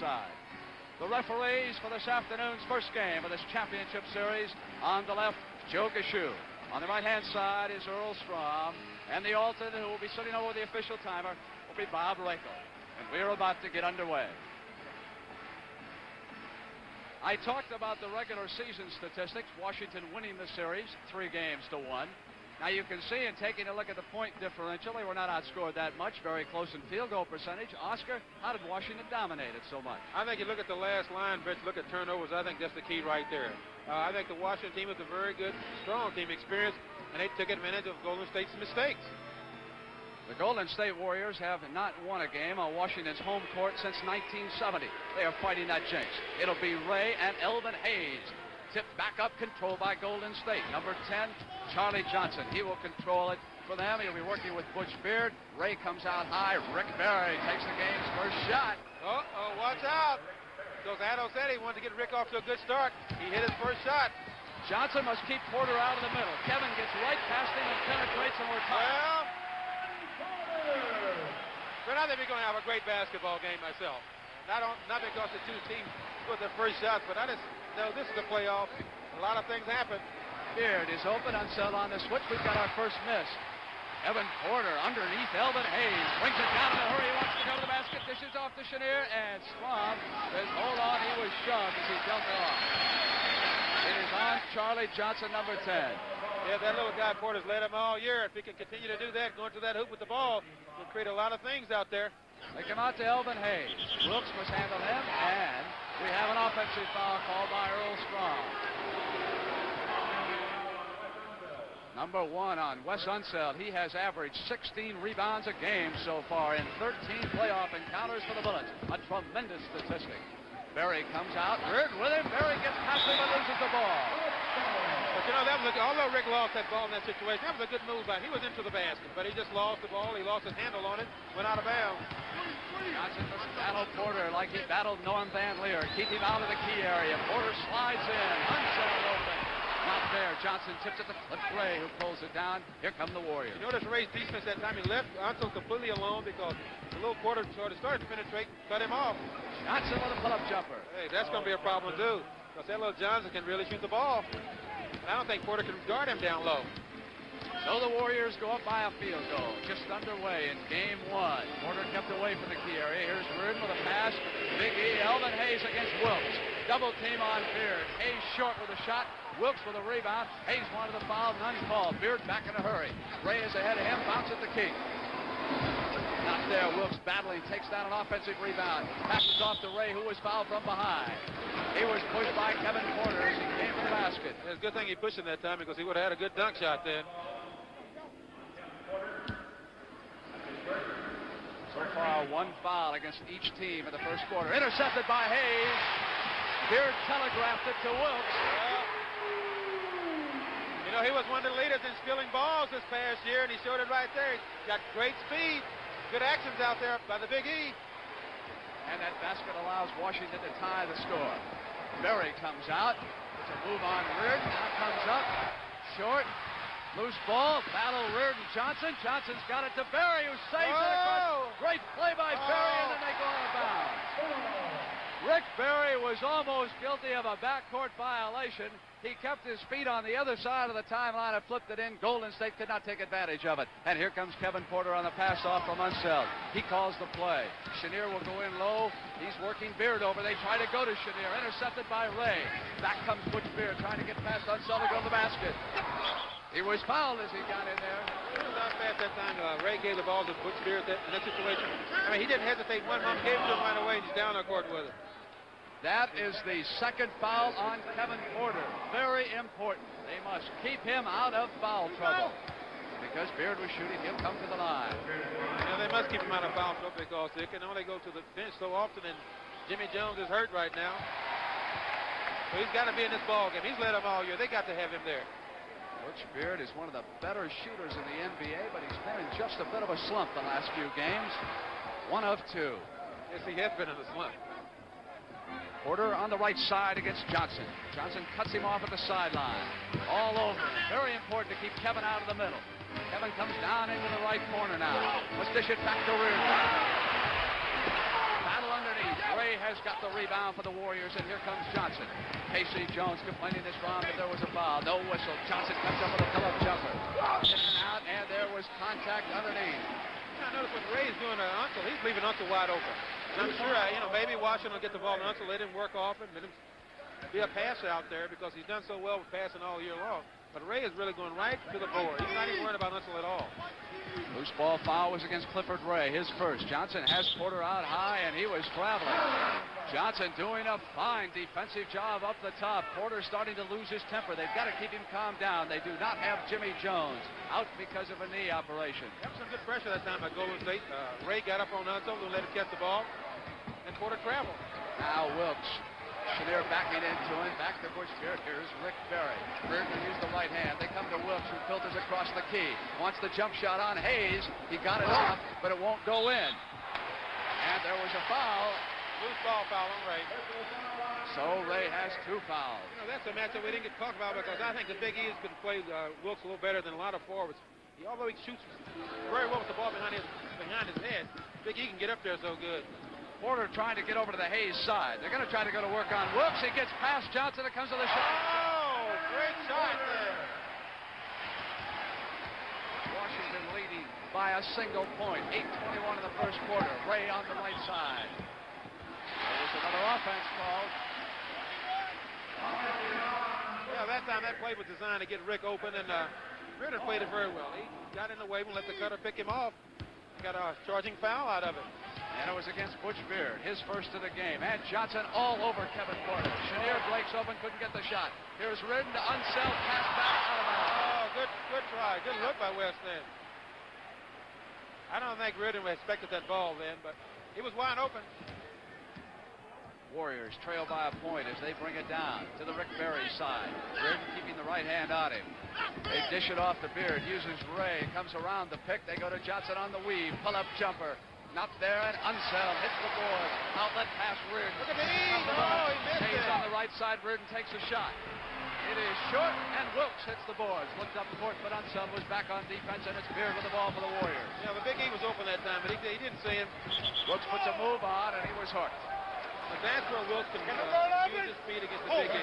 The referees for this afternoon's first game of this championship series. On the left, Joe Gashu. On the right-hand side is Earl Strom. And the alternate who will be sitting over the official timer will be Bob Rakel. And we're about to get underway. I talked about the regular season statistics. Washington winning the series 3-1. Now you can see in taking a look at the point differential, they were not outscored that much. Very close in field goal percentage. Oscar, how did Washington dominate it so much? I think you look at the last line, Rich, look at turnovers. I think that's the key right there. I think the Washington team is a very good, strong team, experience, and they took advantage of Golden State's mistakes. The Golden State Warriors have not won a game on Washington's home court since 1970. They are fighting that jinx. It'll be Ray and Elvin Hayes. Tipped back up, controlled by Golden State. Number 10, Charlie Johnson. He will control it for them. He'll be working with Butch Beard. Ray comes out high. Rick Barry takes the game's first shot. Uh-oh, watch out. Because Addo said he wanted to get Rick off to a good start. He hit his first shot. Johnson must keep Porter out of the middle. Kevin gets right past him and penetrates, and we're tied. But I think we're going to have a great basketball game myself. Not because the two teams put their first shots, but I just know this is a playoff. A lot of things happen. Beard is open. Unseld on the switch. We've got our first miss. Evan Porter underneath Elvin Hayes. Brings it down in a hurry. He wants to go to the basket. Dishes off to Chenier. And Strom says, hold on. He was shoved as he jumped off. It is on Charlie Johnson, number 10. Yeah, that little guy Porter's led him all year. If he can continue to do that, going to that hoop with the ball, he'll create a lot of things out there. They come out to Elvin Hayes. Wilkes must handle him, and we have an offensive foul called by Earl Strom. Number 1 on Wes Unseld. He has averaged 16 rebounds a game so far in 13 playoff encounters for the Bullets. A tremendous statistic. Berry comes out. Reardon with him. Berry gets past him and loses the ball. But you know, although Rick lost that ball in that situation, that was a good move by him. He was into the basket, but he just lost the ball. He lost his handle on it, went out of bounds. Johnson must battle Porter like he battled Norm Van Leer. Keep him out of the key area. Porter slides in. Unseld open. Not there. Johnson tips it to Cliff Gray, who pulls it down. Here come the Warriors. You notice Ray's defense that time. He left Unseld completely alone because the little Porter sort of started to penetrate, cut him off. Johnson with a pull-up jumper. Hey, that's going to be a problem, too, because that little Johnson can really shoot the ball. I don't think Porter can guard him down low. So the Warriors go up by a field goal. Just underway in game 1. Porter kept away from the key area. Here's Reardon with a pass. Big E. Elvin Hayes against Wilkes. Double team on Beard. Hayes short with a shot. Wilkes with a rebound. Hayes wanted the foul. None called. Beard back in a hurry. Ray is ahead of him. Bounce at the key. Not there. Wilkes battling. Takes down an offensive rebound. Passes off to Ray, who was fouled from behind. He was pushed by Kevin Porter as he came to the basket. It's a good thing he pushed him that time because he would have had a good dunk shot then. So far, 1 foul against each team in the first quarter. Intercepted by Hayes. Beard telegraphed it to Wilkes. You know, he was one of the leaders in stealing balls this past year, and he showed it right there. He's got great speed, good actions out there by the Big E. And that basket allows Washington to tie the score. Berry comes out. It's a move on Reardon. Now comes up. Short. Loose ball. Battle Reardon. Johnson. Johnson's got it to Berry, who saves it across. Great play by Berry, and then they go out of bounds. Rick Berry was almost guilty of a backcourt violation. He kept his feet on the other side of the timeline and flipped it in. Golden State could not take advantage of it. And here comes Kevin Porter on the pass-off from Unseld. He calls the play. Chenier will go in low. He's working Beard over. They try to go to Chenier. Intercepted by Ray. Back comes Butch Beard trying to get past Unseld to go to the basket. He was fouled as he got in there. It was not fast that time. Ray gave the ball to Butch Beard in that situation. I mean, he didn't hesitate one moment. Gave it to him right away, and he's down the court with it. That is the second foul on Kevin Porter. Very important. They must keep him out of foul trouble. Because Beard was shooting, he'll come to the line. You know, they must keep him out of foul trouble because they can only go to the bench so often, and Jimmy Jones is hurt right now. So he's got to be in this ball game. He's led them all year. They got to have him there. Butch Beard is one of the better shooters in the NBA, but he's been in just a bit of a slump the last few games. 1 of 2. Yes, he has been in a slump. Porter on the right side against Johnson. Johnson cuts him off at the sideline. All over. Very important to keep Kevin out of the middle. Kevin comes down into the right corner now. Let's dish it back to Reardon. Battle underneath. Ray has got the rebound for the Warriors, and here comes Johnson. Casey Jones complaining this round that there was a foul. No whistle. Johnson comes up with a pull-up jumper. In and out, and there was contact underneath. I notice what Ray's doing to Unseld. He's leaving Unseld wide open. And I'm sure, maybe Washington will get the ball to Unseld. Let him work off it. Let him be a passer out there because he's done so well with passing all year long. But Ray is really going right to the board. He's not even worried about Unseld at all. Loose ball foul was against Clifford Ray, his first. Johnson has Porter out high, and he was traveling. Johnson doing a fine defensive job up the top. Porter starting to lose his temper. They've got to keep him calmed down. They do not have Jimmy Jones out because of a knee operation. That was some good pressure that time by Golden State. Ray got up on Unseld and let him catch the ball, and Porter traveled. Now Wilkes. Chenier backing into him. Back to Butch Beard. Here's Rick Berry. Beard will use the right hand. They come to Wilkes, who filters across the key. Wants the jump shot on Hayes. He got it off, but it won't go in. And there was a foul. Loose ball foul on Ray. So Ray has 2 fouls. You know, that's a matchup we didn't get talked about because I think the Big E's can play Wilkes a little better than a lot of forwards. Although he shoots very well with the ball behind his head, Big E can get up there so good. Porter trying to get over to the Hayes side. They're going to try to go to work on Wilkes. He gets past Johnson. It comes to the shot. Oh, great shot there. Washington leading by a single point. 8:21 in the first quarter. Ray on the right side. There's another offense called. Yeah, that time that play was designed to get Rick open, and Reardon played it very well. He got in the way and let the cutter pick him off. Got a charging foul out of it. And it was against Butch Beard, his first of the game. And Johnson all over Kevin Porter. Chenier breaks open, couldn't get the shot. Here's Reardon to Unseld, pass back out of bounds. Oh, good try. Good look by Wes then. I don't think Reardon expected that ball then, but he was wide open. Warriors trail by a point as they bring it down to the Rick Barry side. Reardon keeping the right hand on him. They dish it off to Beard. Uses Ray. Comes around the pick. They go to Johnson on the weave. Pull-up jumper. Not there, and Unseld hits the board. Outlet pass Reardon. Look at the Hayes. Oh, he missed it. Hayes on the right side. Reardon takes a shot. It is short, and Wilkes hits the boards. Looked up court, but Unseld was back on defense, and it's Beard with the ball for the Warriors. Yeah, the Big E was open that time, but he didn't see him. Wilkes puts a move on, and he was hooked. But that's where Wilkes can use his speed against the Big E.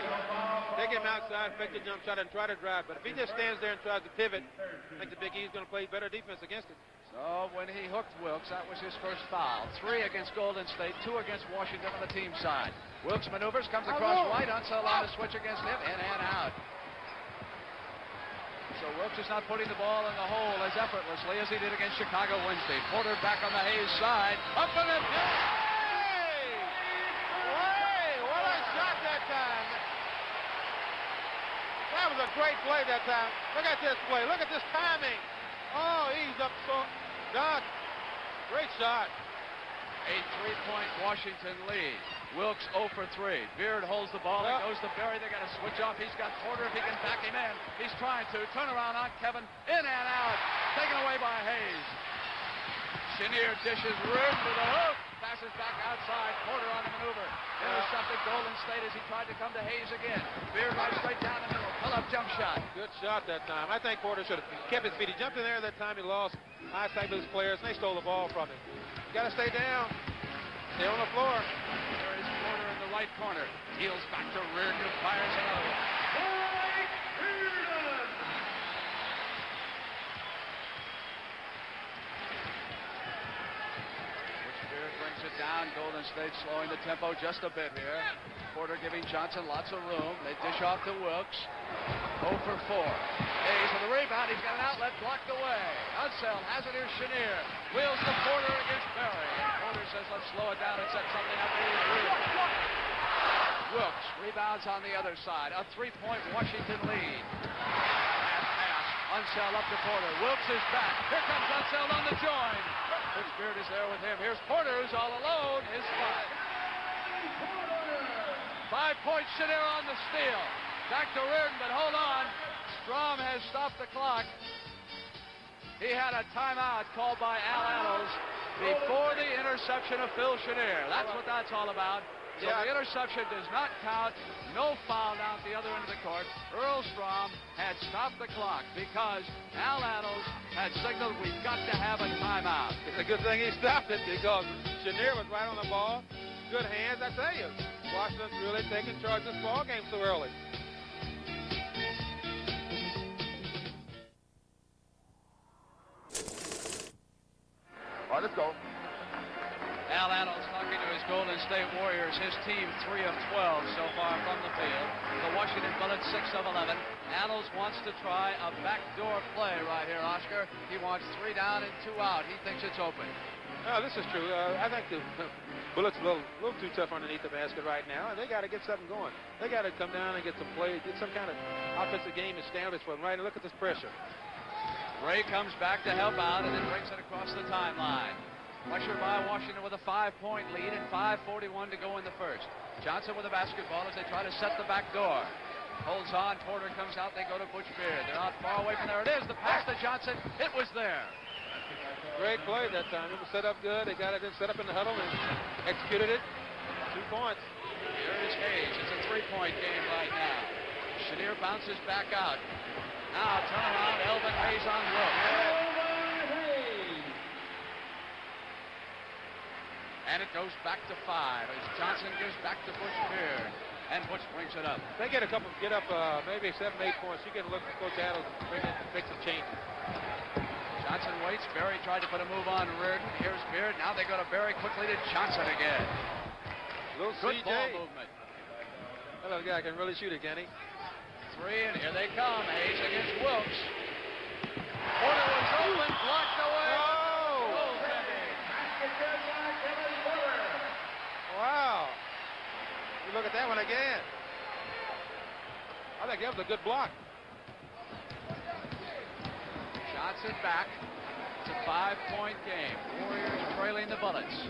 Take him outside, fake the jump shot, and try to drive. But if he just stands there and tries to pivot, I think the Big E is going to play better defense against it. So when he hooked Wilkes, that was his first foul. 3 against Golden State, 2 against Washington on the team side. Wilkes maneuvers, comes across right. Unseld on the switch against him, in and out. So Wilkes is not putting the ball in the hole as effortlessly as he did against Chicago Wednesday. Porter back on the Hayes side. Up and in. Hey, what a shot that time. That was a great play that time. Look at this play. Look at this timing. Oh, he's up so. Doc, great shot. A 3-point Washington lead. Wilkes 0 for 3. Beard holds the ball. It goes to Barry. They got to switch off. He's got Porter if he can back him in. He's trying to. Turn around on Kevin. In and out. Taken away by Hayes. Chenier dishes Reardon to the hook. Passes back outside. Porter on the maneuver. Intercepted Golden State as he tried to come to Hayes again. Beard right straight down the middle. Pull-up jump shot. Good shot that time. I think Porter should have kept his feet. He jumped in there that time. He lost eyesight with his players, and they stole the ball from him. You got to stay down. Stay on the floor. There is Porter in the right corner. Heels back to Reardon, who fires another one. Beard brings it down. Golden State slowing the tempo just a bit here. Porter giving Johnson lots of room. They dish off to Wilkes. 0 for 4. Hayes with the rebound. He's got an outlet blocked away. Unseld has it. Here's Chenier. Wheels to Porter against Barry. And Porter says, let's slow it down and set something up. Wilkes rebounds on the other side. A 3-point Washington lead. Last pass. Unseld up to Porter. Wilkes is back. Here comes Unseld on the join. Beard is there with him. Here's Porter, who's all alone. His 5. 5-point Chenier on the steal. Back to Reardon, but hold on. Strom has stopped the clock. He had a timeout called by Al Adams before the interception of Phil Chenier. That's what that's all about. So the interception does not count. No foul down at the other end of the court. Earl Strom had stopped the clock because Al Adams had signaled we've got to have a timeout. It's a good thing he stopped it because Chenier was right on the ball. Good hands, I tell you. Washington's really taking charge of this ball game so early. All right, let's go. Al Adams talking to his Golden State Warriors. His team 3 of 12 so far from the field. The Washington Bullets 6 of 11. Adams wants to try a backdoor play right here, Oscar. He wants 3 down and 2 out. He thinks it's open. No, this is true. I think the Bullets a little too tough underneath the basket right now, and they got to get something going. They got to come down and get some play, get some kind of offensive game established for them. Right, and look at this pressure. Ray comes back to help out and then brings it across the timeline. Pressure by Washington with a 5-point lead and 5:41 to go in the first. Johnson with the basketball as they try to set the back door. Holds on. Porter comes out. They go to Butch Beard. They're not far away from there. It is. The pass to Johnson. It was there. Great play that time. It was set up good. They got it in, set up in the huddle and executed it. 2 points. Here is Hayes. It's a 3-point game right now. Chenier bounces back out. Now turn around. Elvin Hayes on Wilkes. And it goes back to 5 as Johnson gives back to Butch Beard. And Butch brings it up. They get up maybe 7, 8 points. You can look at Coach Adams and make some changes. Johnson waits. Barry tried to put a move on Reardon. Here's Beard. Now they go to Barry quickly to Johnson again. Little good CJ. ball movement. That little guy can really shoot it, can he? 3, and here they come. Hayes against Wilkes. Porter was open, blocked away. Wow. You look at that one again. I think that was a good block. gets it back. It's a 5-point game. Warriors trailing the Bullets.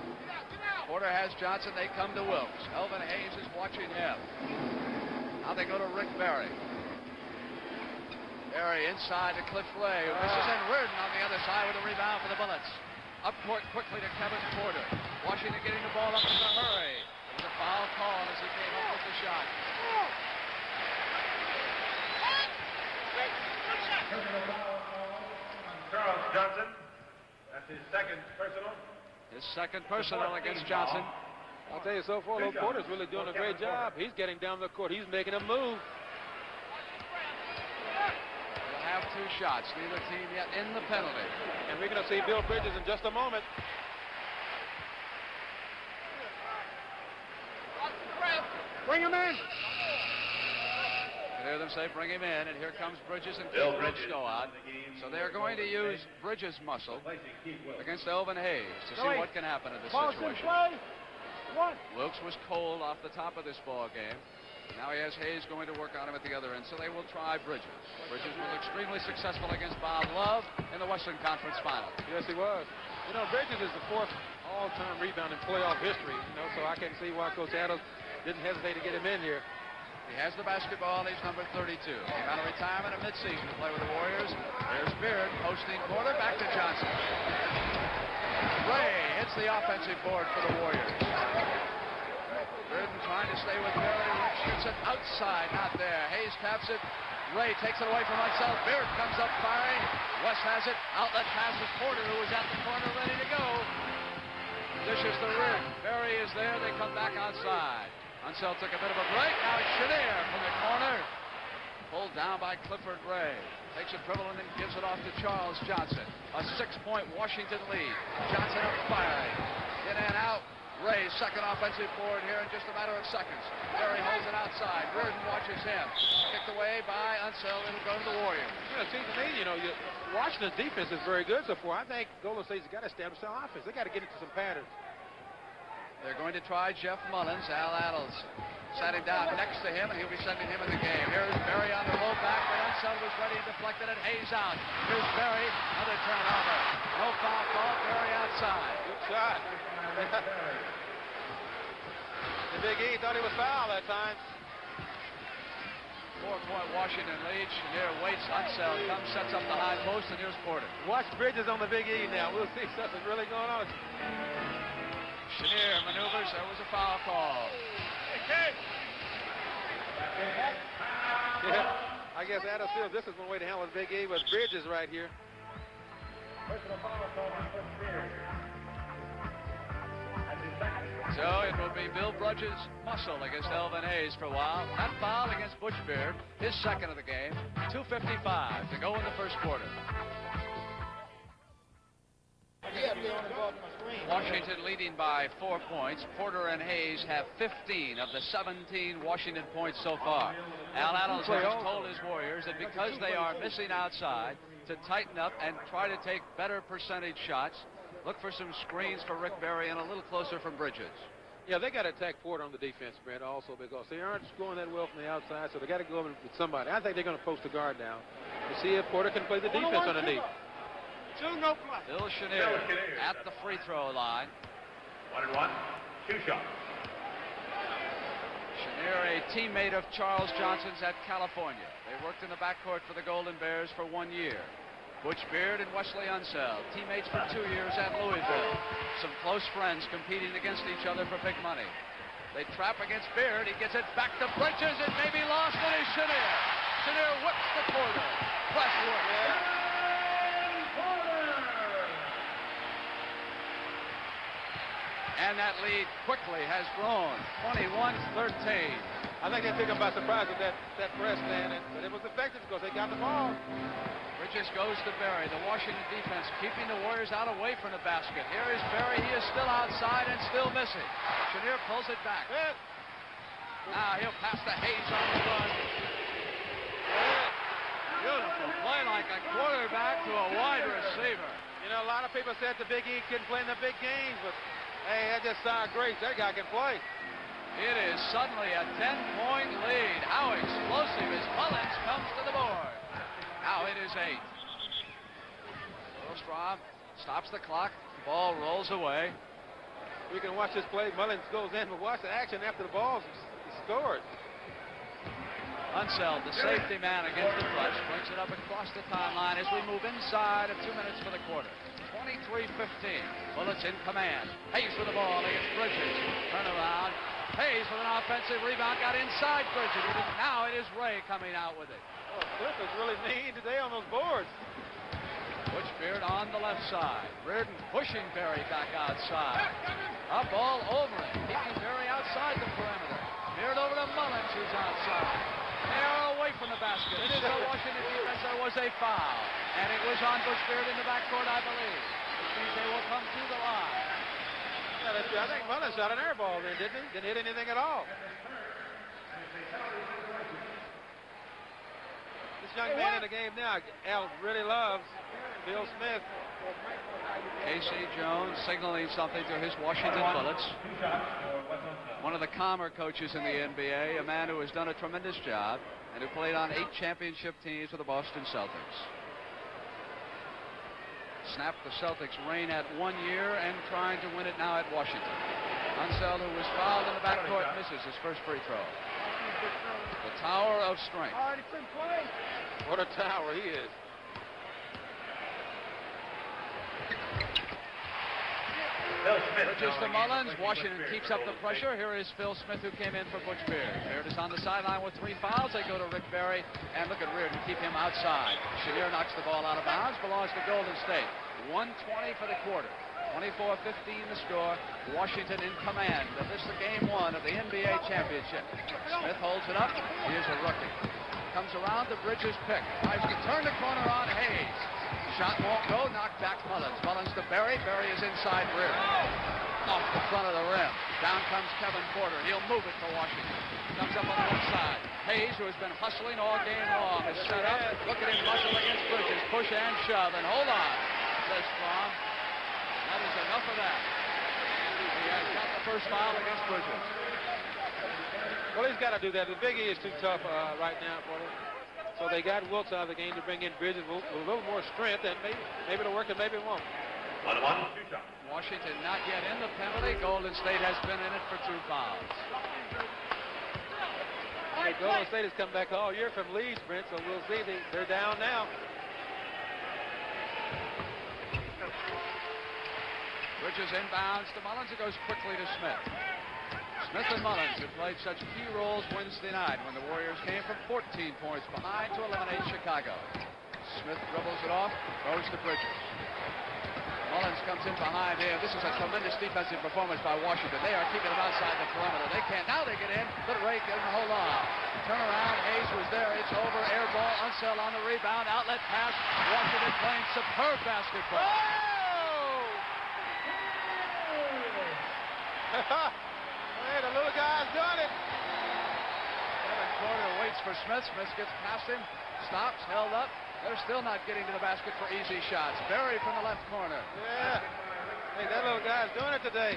Porter has Johnson. They come to Wilkes. Elvin Hayes is watching him. Now they go to Rick Barry. Barry inside to Cliff Ray, who misses, and Reardon on the other side with a rebound for the Bullets. Up court quickly to Kevin Porter. Washington getting the ball up in a hurry. There was a foul call as he came up with the shot. Charles Johnson. That's his second personal. His second personal against Johnson. I'll tell you, so far, Porter's really doing a great job. He's getting down the court. He's making a move. They'll have 2 shots. Neither team yet in the penalty. And we're going to see Bill Bridges in just a moment. Bring him in. You hear them say, bring him in, and here comes Bridges and Bill Bridges go out. So they're going to use Bridges' muscle against Elvin Hayes to see what can happen in this situation. Wilkes was cold off the top of this ball game. Now he has Hayes going to work on him at the other end, so they will try Bridges. Bridges was extremely successful against Bob Love in the Western Conference Final. Yes, he was. You know, Bridges is the 4th all-time rebound in playoff history, you know, so I can see why Coach Adams didn't hesitate to get him in here. He has the basketball, and he's number 32. Came out of retirement at midseason to play with the Warriors. There's Beard posting Porter back to Johnson. Ray hits the offensive board for the Warriors. Reardon trying to stay with Barry. Shoots it outside, not there. Hayes taps it. Ray takes it away from Unseld. Beard comes up firing. West has it. Outlet passes Porter, who is at the corner ready to go. Dishes the rim. Barry is there. They come back outside. Unseld took a bit of a break. Now it's Chenier from the corner. Pulled down by Clifford Ray. Takes it dribble and then gives it off to Charles Johnson. A 6-point Washington lead. Johnson up firing. In and out. Ray, second offensive board here in just a matter of seconds. Barry holds it outside. Reardon watches him. Kicked away by Unseld. It'll go to the Warriors. Yeah, it seems to me, you know, Washington's defense is very good so far. I think Golden State's got to establish their offense. They got to get into some patterns. They're going to try Jeff Mullins. Al Adels sat him down next to him, and he'll be sending him in the game. Here's Barry on the low back, but Unseld was ready and deflected it. Hayes out. Here's Barry. Another turnover. No foul call. Barry outside. Good shot. The Big E thought he was fouled that time. 4-point Washington lead. Chenier waits. Unseld comes, sets up the high post, and here's Porter. Watch Bridges on the Big E now. We'll see something really going on. Chenier maneuvers. There was a foul call. Yeah, I guess Adams feels this is one way to handle the Big E with Bridges right here. So it will be Bill Bridges' muscle against Elvin Hayes for a while. That foul against Butch Beard, his second of the game. 2:55 to go in the first quarter. Washington leading by 4 points. Porter and Hayes have 15 of the 17 Washington points so far. Al Adams has told his Warriors that because they are missing outside, to tighten up and try to take better percentage shots. Look for some screens for Rick Barry and a little closer from Bridges. Yeah, they got to attack Porter on the defense, Brent, also because they aren't scoring that well from the outside, so they got to go over with somebody. I think they're going to post the guard down to see if Porter can play the defense underneath. No play. Bill Chenier at the free throw line. 1-1, 2 shots. Chenier, a teammate of Charles Johnson's at California. They worked in the backcourt for the Golden Bears for 1 year. Butch Beard and Wesley Unseld, teammates for 2 years at Louisville. Some close friends competing against each other for big money. They trap against Beard. He gets it back to Bridges. It may be lost, and it's Chenier. Chenier whips the corner. Press work. And that lead quickly has grown, 21-13. I think they took him by surprise with that press, man, but it was effective because they got the ball. Bridges goes to Barry. The Washington defense keeping the Warriors out away from the basket. Here is Barry. He is still outside and still missing. Chenier pulls it back. Now he'll pass to Hayes on the run. Beautiful play like a quarterback to a wide receiver. You know, a lot of people said the Big E couldn't play in the big games, but hey, that just sounds great. That guy can play. It is suddenly a 10-point lead. How explosive as Mullins comes to the board. Now it is 8. Strom stops the clock. The ball rolls away. We can watch this play. Mullins goes in, but watch the action after the ball. He scored. Unseld, the safety man against the flush, brings it up across the timeline as we move inside of 2 minutes for the quarter. 23-15. Bullets in command. Hayes with the ball against Bridges. Turnaround. Hayes with an offensive rebound. Got inside Bridges. Now it is Ray coming out with it. Oh, Cliff is really mean today on those boards. Butch Beard on the left side. Reardon pushing Berry back outside. Up all over it. Keeping Berry outside the perimeter. Beard over to Mullins, who's outside. They are away from the basket. It is the Washington defense. There was a foul. And it was on Butch Beard in the backcourt, I believe. Which means they will come to the line. Yeah, I think Mullins shot an air ball then, didn't he? Didn't hit anything at all. This young man in the game now, Al really loves Bill Smith. Casey Jones signaling something to his Washington Bullets. One of the calmer coaches in the NBA, a man who has done a tremendous job and who played on 8 championship teams for the Boston Celtics. Snapped the Celtics' reign at 1 year and trying to win it now at Washington. Unseld, who was fouled in the backcourt, misses his first free throw. The tower of strength. What a tower he is. Bridges to Mullins. Washington keeps up the pressure. Here is Phil Smith, who came in for Butch Beard. Beard is on the sideline with 3 fouls. They go to Rick Berry, and look at Reardon, keep him outside. Chenier knocks the ball out of bounds. Belongs to Golden State. 1:20 for the quarter. 24-15 the score. Washington in command. This is game 1 of the NBA championship. Smith holds it up. He is a rookie. Comes around the Bridges pick. Tries to turn the corner on Hayes. Shot won't go. Knocked back Mullins. Mullins to Berry. Berry is inside Reardon. Off the front of the rim. Down comes Kevin Porter. He'll move it to Washington. Comes up on the left side. Hayes, who has been hustling all game long, is set up. Look at him muscle against Bridges. Push and shove. And hold on, says Strom. That is enough of that. He has got the first foul against Bridges. Well, he's got to do that. The Big E is too tough right now for him. So they got Wilkes out of the game to bring in Bridges with a little more strength, and maybe it'll work and maybe it won't. 1-1, 2 shots. Washington not yet in the penalty. Golden State has been in it for 2 fouls. Hey, Golden State has come back all year from Leeds, Brent, so we'll see. They're down now. Bridges inbounds to Mullins. It goes quickly to Smith. Smith and Mullins have played such key roles Wednesday night when the Warriors came from 14 points behind to eliminate Chicago. Smith dribbles it off, goes to Bridges. Mullins comes in behind him. This is a tremendous defensive performance by Washington. They are keeping him outside the perimeter. They can't. Now they get in, but Ray doesn't hold on. Turn around. Hayes was there. It's over. Air ball. Unseld on the rebound. Outlet pass. Washington playing superb basketball. Hey, the little guy's done it. Kevin Porter waits for Smith. Smith gets past him. Stops. Held up. They're still not getting to the basket for easy shots. Berry from the left corner. Yeah. Hey, that little guy's doing it today.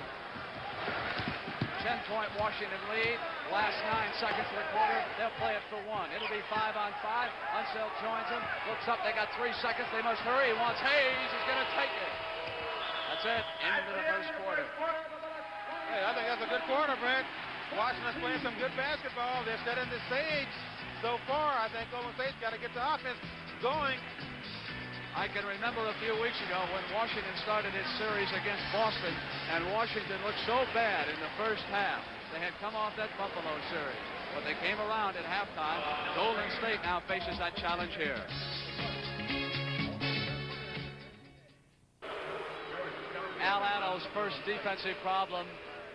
10-point Washington lead. Last 9 seconds of the quarter. They'll play it for 1. It'll be 5 on 5. Unseld joins them. Looks up. They got 3 seconds. They must hurry. He wants Hayes. He's going to take it. That's it. Into the first quarter. Hey, I think that's a good quarter, Brent. Washington's playing some good basketball. They're setting the stage so far. I think Golden State's got to get the offense going. I can remember a few weeks ago when Washington started its series against Boston, and Washington looked so bad in the first half. They had come off that Buffalo series, but they came around at halftime. Golden State now faces that challenge here. Al Ano's first defensive problem,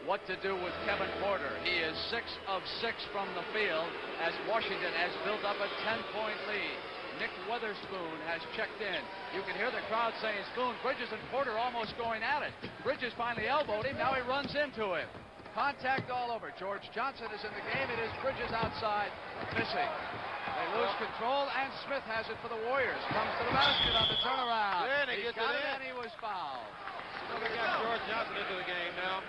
what to do with Kevin Porter. He is 6 of 6 from the field as Washington has built up a 10-point lead. Nick Weatherspoon has checked in. You can hear the crowd saying, Spoon, Bridges and Porter almost going at it. Bridges finally elbowed him. Now he runs into him. Contact all over. George Johnson is in the game. It is Bridges outside, missing. They lose control, and Smith has it for the Warriors. Comes to the basket on the turnaround. Yeah, He gets got it it, in. and he was fouled. Well, they got George Johnson into the game now.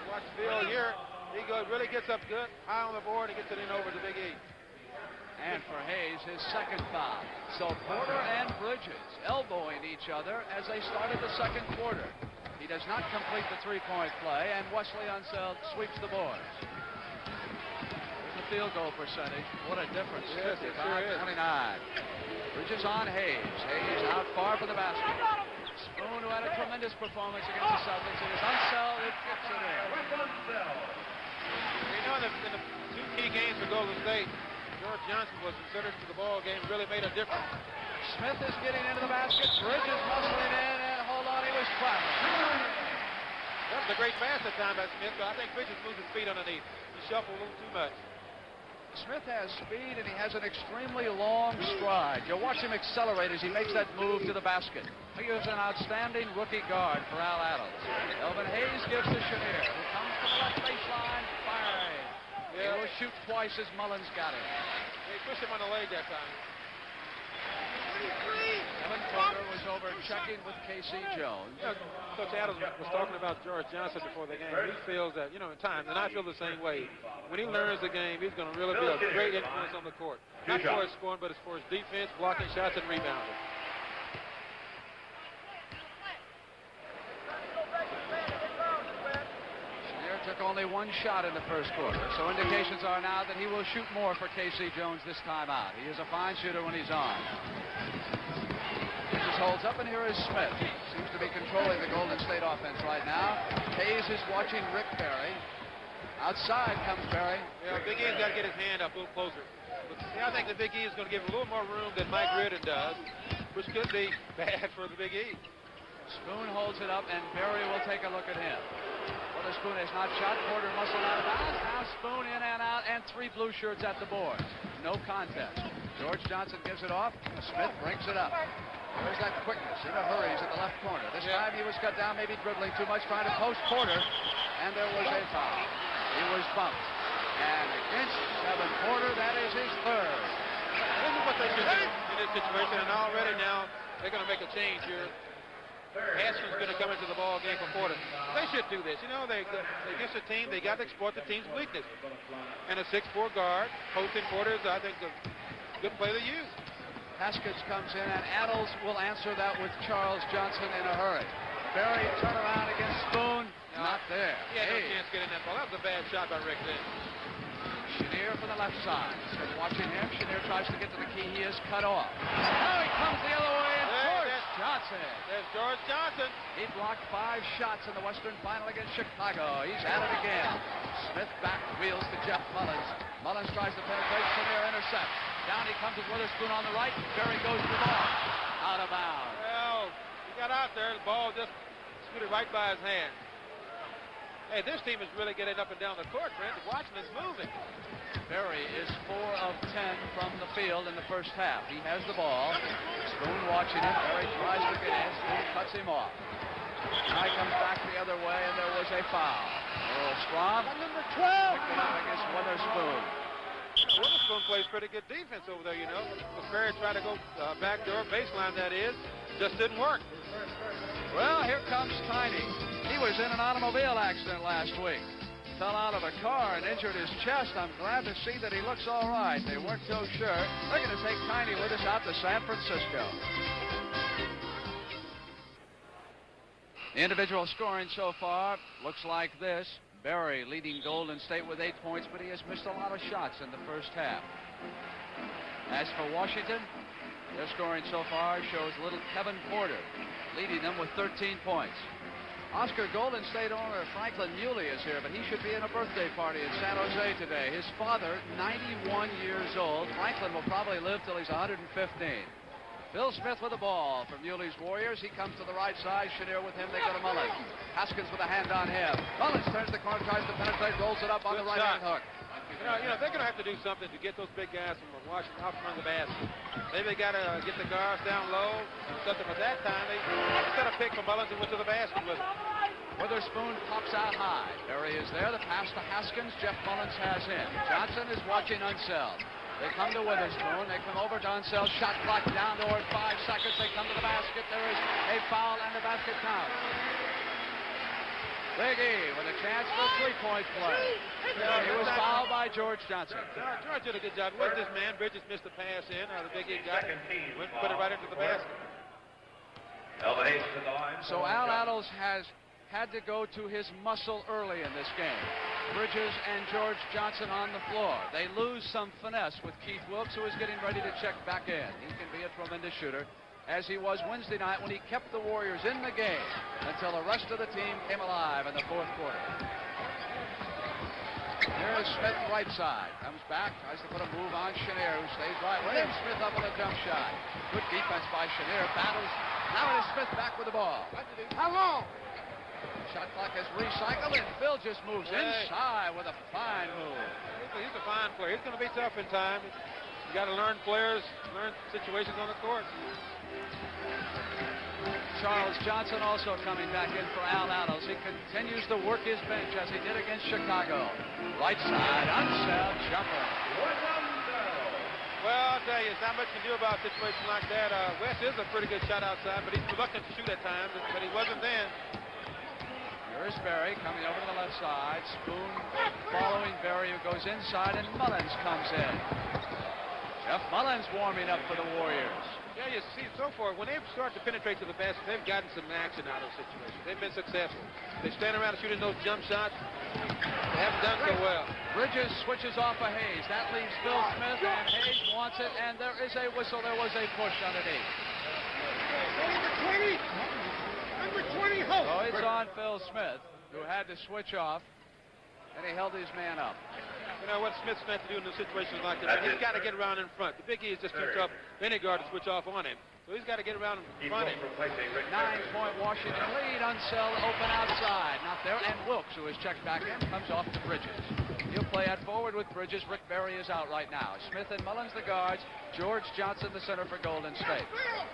Watch Bill here. He really gets up good, high on the board, and gets it in over to Big E. And for Hayes, his second foul. So Porter and Bridges elbowing each other as they started the second quarter. He does not complete the three-point play, and Wesley Unseld sweeps the boards. There's the field goal percentage. What a difference. Yes, 55-29. Bridges on Hayes. Hayes out far from the basket. Spoon, who had a tremendous performance against the Celtics. It is Unseld who kicks it in. You know, in the two key games for Golden State, George Johnson was inserted into the ball game, really made a difference. Smith is getting into the basket. Bridges muscling in, and hold on, he was traveling. That was a great pass that time by Smith, but I think Bridges moved his feet underneath. He shuffled a little too much. Smith has speed, and he has an extremely long stride. You'll watch him accelerate as he makes that move to the basket. He is an outstanding rookie guard for Al Adams. Elvin Hayes gives to Chenier, who comes to the left baseline, firing. He will shoot twice as Mullins got him. They pushed him on the leg that time. Kevin Porter was over checking with K.C. Jones. Yeah, Coach Adams was talking about George Johnson before the game. He feels that, in time, and I feel the same way. When he learns the game, he's going to really be a great influence on the court. Not for his scoring, but as for his defense, blocking shots, and rebounding. Took only one shot in the first quarter, so indications are now that he will shoot more for K.C. Jones this time out. He is a fine shooter when he's on. Bridges holds up, and here is Smith. Seems to be controlling the Golden State offense right now. Hayes is watching Rick Barry. Outside comes Barry. Yeah, Big E's got to get his hand up a little closer. But, I think the Big E is going to give him a little more room than Mike Reardon does, which could be bad for the Big E. Spoon holds it up, and Barry will take a look at him. Spoon has not shot. Porter muscled out of bounds. Now Spoon in and out, and three blue shirts at the boards. No contest. George Johnson gives it off. Smith brings it up. There's that quickness in a hurry. He's at the left corner. This time he was cut down, maybe dribbling too much, trying to post Porter, and there was a foul. He was bumped. And against Kevin Porter, that is his third. This is what they should do in this situation, and already now they're going to make a change here. Haskins going to come into the ball game for Porter. They should do this. They against a team, they got to exploit the team's weakness. And a 6'4" guard, posting Porter is, I think, a good play to use. Haskins comes in, and Adams will answer that with Charles Johnson in a hurry. Barry turn around against Spoon. Not there. He had no chance to get in that ball. That was a bad shot by Rick then. Chenier from the left side. Smith watching him. Chenier tries to get to the key. He is cut off. Now he comes the other way. Johnson. There's George Johnson. He blocked 5 shots in the Western Final against Chicago. He's at it again. Smith back wheels to Jeff Mullins. Mullins tries to penetrate. Chenier intercepts. Down he comes with Witherspoon on the right. Barry goes to the ball. Out of bounds. Well, he got out there. The ball just scooted right by his hand. Hey, this team is really getting up and down the court, Brent. Washington's moving. Barry is 4 of 10 from the field in the first half. He has the ball. Spoon watching it. Barry tries to get in. Spoon cuts him off. Now he comes back the other way, and there was a foul. Earl Strom. Number 12. Picked it up against Witherspoon. Witherspoon plays pretty good defense over there, But Barry tried to go backdoor baseline, that is. Just didn't work. Well, here comes Tiny. He was in an automobile accident last week. Fell out of a car and injured his chest. I'm glad to see that he looks all right. They weren't so sure. They're going to take Tiny with us out to San Francisco. The individual scoring so far looks like this. Barry leading Golden State with 8 points, but he has missed a lot of shots in the first half. As for Washington, their scoring so far shows little Kevin Porter leading them with 13 points. Oscar Golden State owner Franklin Muley is here, but he should be in a birthday party in San Jose today. His father, 91 years old. Franklin will probably live till he's 115. Bill Smith with the ball for Muley's Warriors. He comes to the right side. Chenier with him. They go to Mullins. Haskins with a hand on him. Mullins turns the corner, tries to penetrate, rolls it up on the right-hand hook. They're going to have to do something to get those big guys from Washington out from the basket. Maybe they got to get the guards down low or something. But that time, they got a pick from Mullins and went to the basket with it. Witherspoon pops out high. Barry is there. The pass to Haskins. Jeff Mullins has in. Johnson is watching Unseld. They come to Witherspoon. They come over to Unseld. Shot clock down toward 5 seconds. They come to the basket. There is a foul and the basket count. Big E with a chance for a three-point play. He was fouled by George Johnson. George did a good job. With this man, Bridges missed the pass in. The Big E got it. Went and put it right into the basket. Elvin Hayes to the line. So Al Attles has had to go to his muscle early in this game. Bridges and George Johnson on the floor. They lose some finesse with Keith Wilkes, who is getting ready to check back in. He can be a tremendous shooter, as he was Wednesday night when he kept the Warriors in the game until the rest of the team came alive in the fourth quarter. Here's Smith right side. Comes back, tries to put a move on Chenier, who stays right with him. Smith up with a jump shot. Good defense by Chenier. Battles. Now it is Smith back with the ball. How long? Shot clock is recycled, and Phil just moves inside with a fine move. He's a fine player. He's going to be tough in time. You got to learn players, learn situations on the court. Charles Johnson also coming back in for Al Attles. He continues to work his bench as he did against Chicago. Right side, Unseld jumper. Well, I'll tell you, there's not much you can do about a situation like that. Wes is a pretty good shot outside, but he's reluctant to shoot at times, but he wasn't then. Here's Berry coming over to the left side. Spoon following Berry, who goes inside, and Mullins comes in. Jeff Mullins warming up for the Warriors. Yeah, you see, so far, when they start to penetrate to the basket, they've gotten some action out of the situation. They've been successful. They stand around shooting those jump shots. They haven't done so well. Bridges switches off of Hayes. That leaves Phil Smith, and Hayes wants it, and there is a whistle. There was a push underneath. Number 20, Hope. So it's on Phil Smith, who had to switch off, and he held his man up. You know what Smith's meant to do in a situation like this? He's got to get around in front. The Big E is just too tough for any guard to switch off on him. So he's got to get around in front of him. 9-point Washington lead. Unseld open outside. Not there. And Wilkes, who is checked back in, comes off to Bridges. He'll play at forward with Bridges. Rick Berry is out right now. Smith and Mullins the guards. George Johnson the center for Golden State.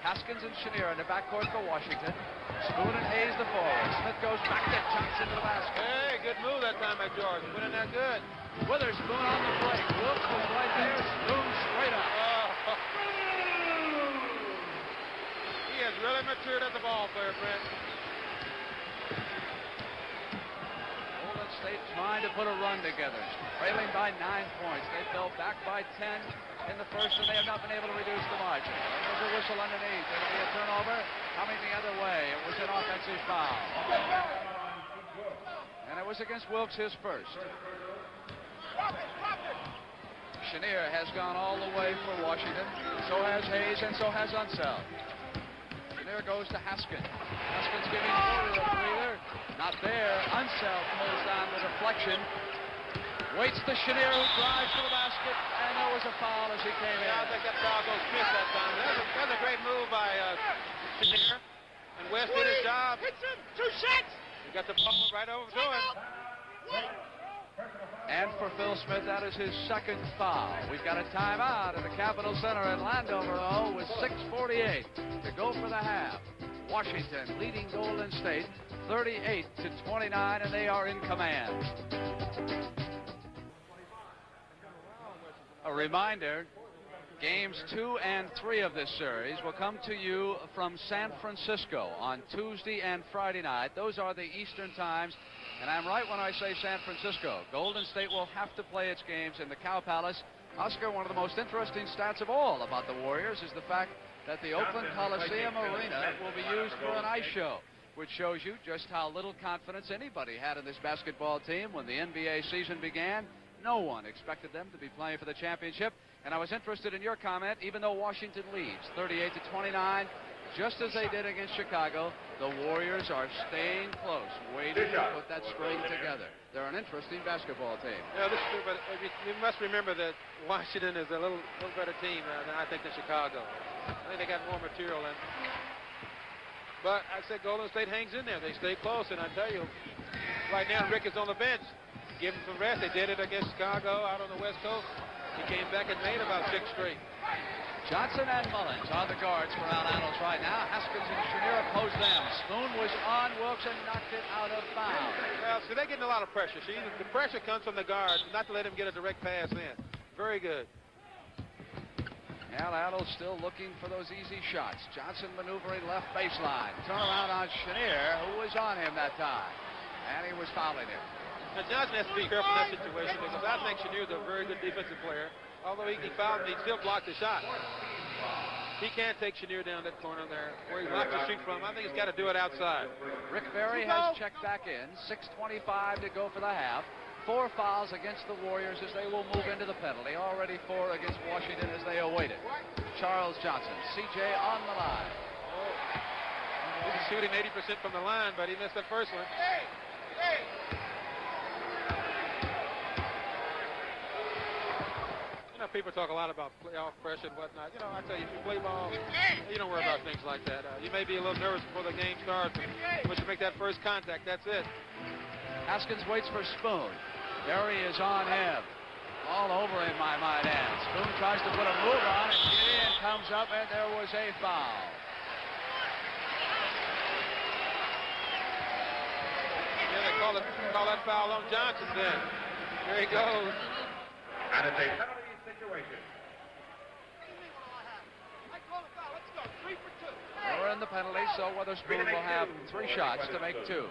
Haskins and Chenier in the backcourt for Washington. Spoon and Hayes the forward. Smith goes back to Johnson to the basket. Hey, good move that time by George. Winning that good. Witherspoon on the break. Wilkes was right there. Spoon straight up. He has really matured as a ball player, Brent. Golden State trying to put a run together. Trailing by 9 points. They fell back by 10 in the first, and they have not been able to reduce the margin. There's a whistle underneath. There'll be a turnover coming the other way. It was an offensive foul. And it was against Wilkes, his first. Chenier has gone all the way for Washington. So has Hayes, and so has Unseld. Chenier goes to Haskins. Haskins giving Porter a breather. Not there. Unseld pulls down the deflection. Waits to Chenier, who drives to the basket, and there was a foul as he came in. I think that foul goes Smith that time. That was a great move by Chenier. And West did his job. Hits him. 2 shots. He got the ball right over to him. And for Phil Smith, that is his second foul. We've got a timeout at the Capitol Center in Landover, with 6:48 to go for the half. Washington leading Golden State 38-29, and they are in command. A reminder, games 2 and 3 of this series will come to you from San Francisco on Tuesday and Friday night. Those are the Eastern times. And I'm right when I say San Francisco. Golden State will have to play its games in the Cow Palace. Oscar, one of the most interesting stats of all about the Warriors is the fact that the Oakland Coliseum Arena will be used for an ice show, which shows you just how little confidence anybody had in this basketball team when the NBA season began. No one expected them to be playing for the championship. And I was interested in your comment, even though Washington leads 38-29, just as they did against Chicago, the Warriors are staying close, waiting to put that string together. They're an interesting basketball team. Yeah, this is true, but you must remember that Washington is a little better team than I think than Chicago. I think they got more material in. But I said Golden State hangs in there. They stay close, and I tell you, right now Rick is on the bench. Give him some rest. They did it against Chicago out on the West Coast. He came back and made about 6 straight. Johnson and Mullins are the guards for Al Attles right now. Haskins and Chenier oppose them. Spoon was on Wilkes and knocked it out of bounds. Well, see, they're getting a lot of pressure. See, the pressure comes from the guards, not to let him get a direct pass in. Very good. Al Attles still looking for those easy shots. Johnson maneuvering left baseline. Turn around on Chenier, who was on him that time. And he was fouling him. Now, Johnson has to be careful in that situation because I think Chenier's a very good defensive player. Although he fouled him, he still blocked the shot. He can't take Chenier down that corner there where he wants to shoot from. I think he's got to do it outside. Rick Barry has checked back in. 6:25 to go for the half. 4 fouls against the Warriors as they will move into the penalty. Already 4 against Washington as they await it. Charles Johnson, CJ on the line. He was shooting 80% from the line, but he missed that first one. You know, people talk a lot about playoff pressure and whatnot. You know, I tell you, if you play ball, you don't worry about things like that. You may be a little nervous before the game starts, but once you make that first contact, that's it. Haskins waits for Spoon. Barry is on him. All over him, I might add. Spoon tries to put a move on, and Gideon comes up, and there was a foul. Yeah, they call that foul on Johnson then. There he goes. And it's a penalty situation. We're in the penalty, so Witherspoon will have 3 shots to make 2.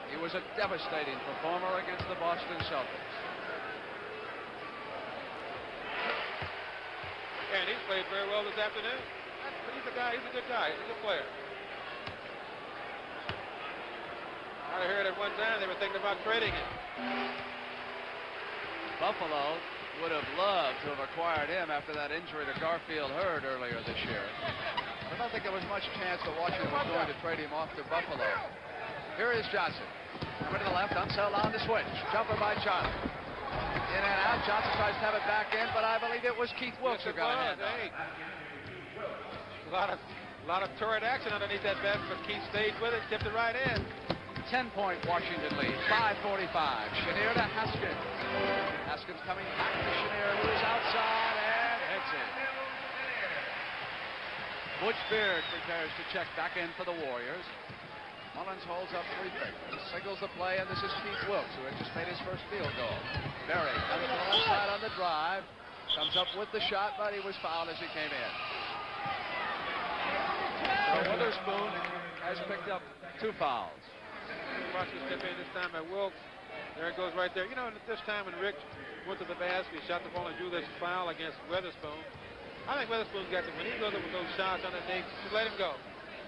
He was a devastating performer against the Boston Celtics. And he's played very well this afternoon. He's a guy. He's a good guy. He's a good player. I heard at one time they were thinking about trading him. Buffalo would have loved to have acquired him after that injury to Garfield Hurd earlier this year. I don't think there was much chance that Washington was going to trade him off to Buffalo. Here is Johnson. Coming to the left, Unseld on the switch. Jumper by Charlie. In and out. Johnson tries to have it back in, but I believe it was Keith Wilkes who got it. A lot of turret action underneath that basket, but Keith stayed with it, tipped it right in. 10-point Washington lead. 5:45. Chenier to Haskins. Haskins coming back to Chenier, who is outside and hits it. Butch Beard prepares to check back in for the Warriors. Mullins holds up 3 fingers, signals the play, and this is Keith Wilkes, who had just made his first field goal. Barry comes to the left side on the drive, comes up with the shot, but he was fouled as he came in. So Witherspoon has picked up 2 fouls. Watch this step in this time by Wilkes. There it goes right there. You know, at this time when Rick went to the basket, he shot the ball and drew this foul against Witherspoon. I think Witherspoon's got when he goes up with those shots underneath, just let him go.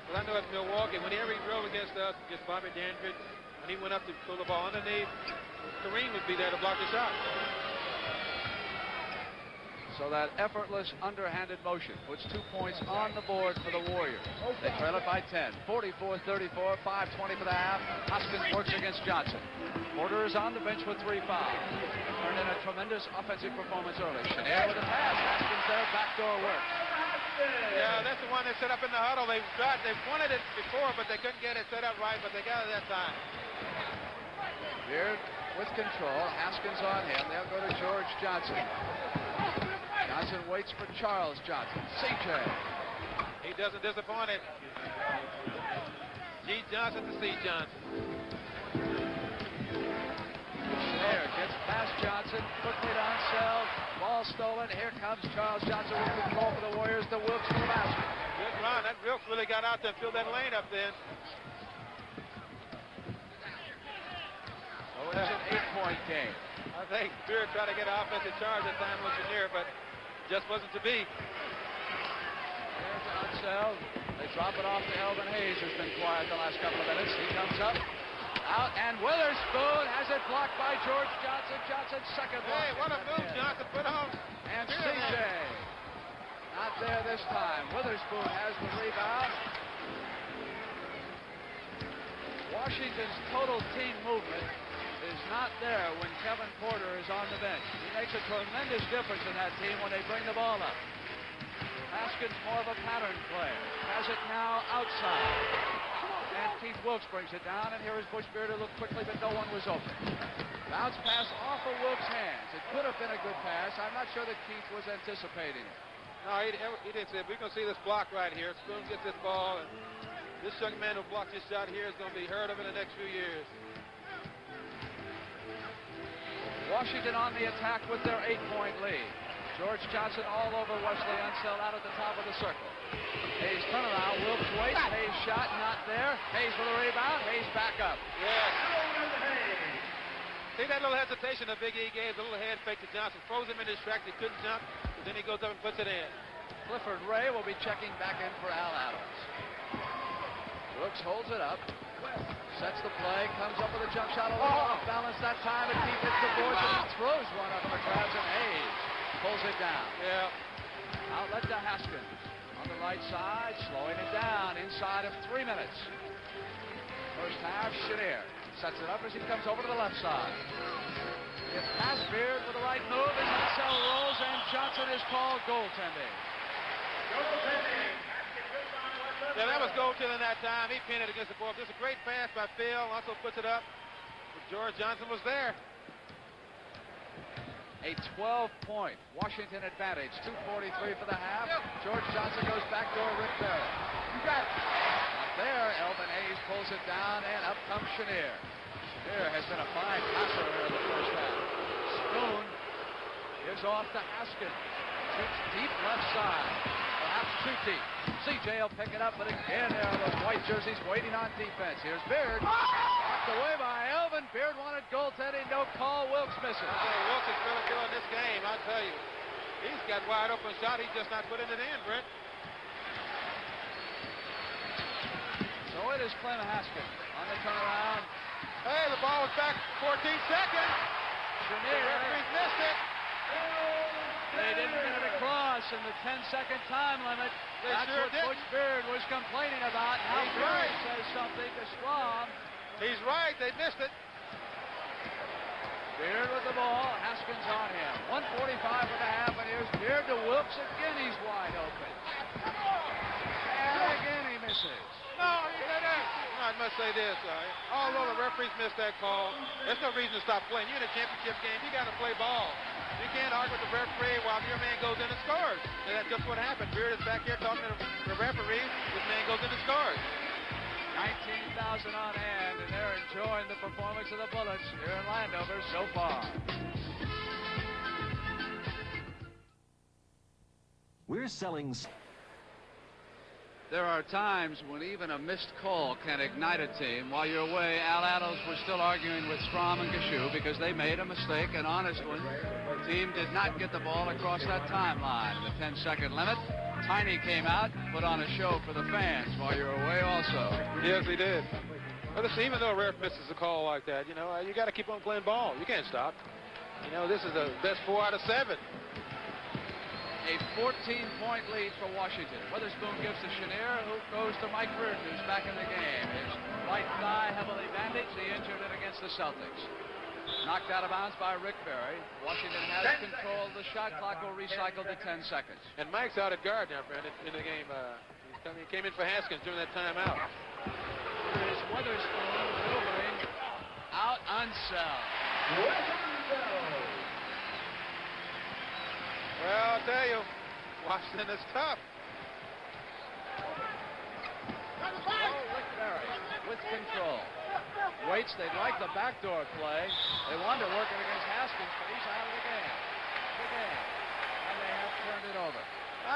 But I know at Milwaukee, whenever he drove against us, against Bobby Dandridge, when he went up to throw the ball underneath, Kareem would be there to block the shot. So that effortless underhanded motion puts 2 points on the board for the Warriors. They trail it by 10. 44-34, 5:20 for the half. Haskins works against Johnson. Porter is on the bench with 3 fouls. Turned in a tremendous offensive performance early. Chenier with a pass. Haskins there, backdoor work. Yeah, that's the one they set up in the huddle. They wanted it before, but they couldn't get it set up right, but they got it that time. Beard with control. Haskins on him. They'll go to George Johnson. Johnson waits for Charles Johnson. CJ. He doesn't disappoint him. G. Johnson to C. Johnson. There, gets past Johnson. Quickly to Unseld. Ball stolen. Here comes Charles Johnson with control for the Warriors. The Wilkes to the basket. Good run. That Wilkes really got out there and filled that lane up then. So it's an 8-point game. I think Beard tried to get an offensive charge that time with Chenier, but just wasn't to be. There's Unseld. They drop it off to Elvin Hayes, who's been quiet the last couple of minutes. He comes up. Out, and Witherspoon has it blocked by George Johnson. Johnson's second block. Hey, what a move Johnson put on. And CJ. Not there this time. Witherspoon has the rebound. Washington's total team movement is not there when Kevin Porter is on the bench. He makes a tremendous difference in that team when they bring the ball up. Haskins more of a pattern player. Has it now outside. And Keith Wilkes brings it down, and here is Butch Beard to look quickly, but no one was open. Bounce pass off of Wilkes' hands. It could have been a good pass. I'm not sure that Keith was anticipating it. No, he didn't say it. We're going to see this block right here. Spoon gets this ball, and this young man who blocked this shot here is going to be heard of in the next few years. Washington on the attack with their 8-point lead. George Johnson all over Wesley Unseld out at the top of the circle. Hayes turnaround, Wilkes waits, Hayes shot, not there. Hayes for the rebound, Hayes back up. Yes. See that little hesitation that Big E gave, the little head fake to Johnson. Froze him in his tracks, he couldn't jump, but then he goes up and puts it in. Clifford Ray will be checking back in for Al Adams. Wilkes holds it up, sets the play, comes up with a jump shot, a little off balance that time, and deep hits the boards, and he throws one up in the crowds, and Hayes pulls it down. Yeah. Outlet to Haskins. On the right side, slowing it down inside of 3 minutes. First half, Chenier sets it up as he comes over to the left side. If Beard with the right move, as Unseld rolls, and Johnson is called goaltending. Yeah, that was goaltending that time. He pinned it against the board. Just a great pass by Phil. Also puts it up. George Johnson was there. A 12-point Washington advantage. 2:43 for the half. George Johnson goes backdoor Rick Barry. Not there. Elvin Hayes pulls it down, and up comes Chenier. Chenier has been a fine passer in the first half. Spoon is off to Haskins. Shoots deep left side. Perhaps too deep. CJ will pick it up, but again there are those white jerseys waiting on defense. Here's Beard. Knocked away by Elvin. Beard wanted goaltending. No call. Wilkes misses. Wilkes is really good in this game, I tell you. He's got wide open shot. He's just not putting it in, Brent. So it is Clem Haskins on the turnaround. Hey, the ball was back 14 seconds. Chenier. The referees missed it. They didn't get it across in the 10-second time limit. That's sure what didn't. Butch Beard was complaining about. Now He's Beard right. says something to Strom. He's right. They missed it. Beard with the ball. Haskins on him. 1:45 for the half, and here's Beard to Wilkes. Again, he's wide open. And again, he misses. No, he didn't. I must say this. Although the referees missed that call, there's no reason to stop playing. You're in a championship game. You got to play ball. You can't argue with the referee while your man goes in and scores. And that's just what happened. Beard is back here talking to the referee. This man goes in and scores. 19,000 on hand, and they're enjoying the performance of the Bullets here in Landover so far. We're selling... There are times when even a missed call can ignite a team. While you're away, Al Adams was still arguing with Strom and Gashu because they made a mistake, an honest one. The team did not get the ball across that timeline. The 10-second limit. Tiny came out, put on a show for the fans while you're away also. Yes, he did. Well, listen, even though a ref misses a call like that, you know, you got to keep on playing ball. You can't stop. You know, this is the best 4 out of 7. A 14-point lead for Washington. Witherspoon gives to Chenier, who goes to Mike Reardon, who's back in the game. His right thigh heavily bandaged. He injured it against the Celtics. Knocked out of bounds by Rick Barry. Washington has control of the shot clock. Will recycle to 10 seconds. And Mike's out at guard now, Brandon, in the game. He came in for Haskins during that timeout. Here is Witherspoon maneuvering out Unseld. Well, I'll tell you, Washington is tough. Rick Barry with control. Waits, they'd like the backdoor play. They wanted to work it against Haskins, but he's out of the game. And they have turned it over.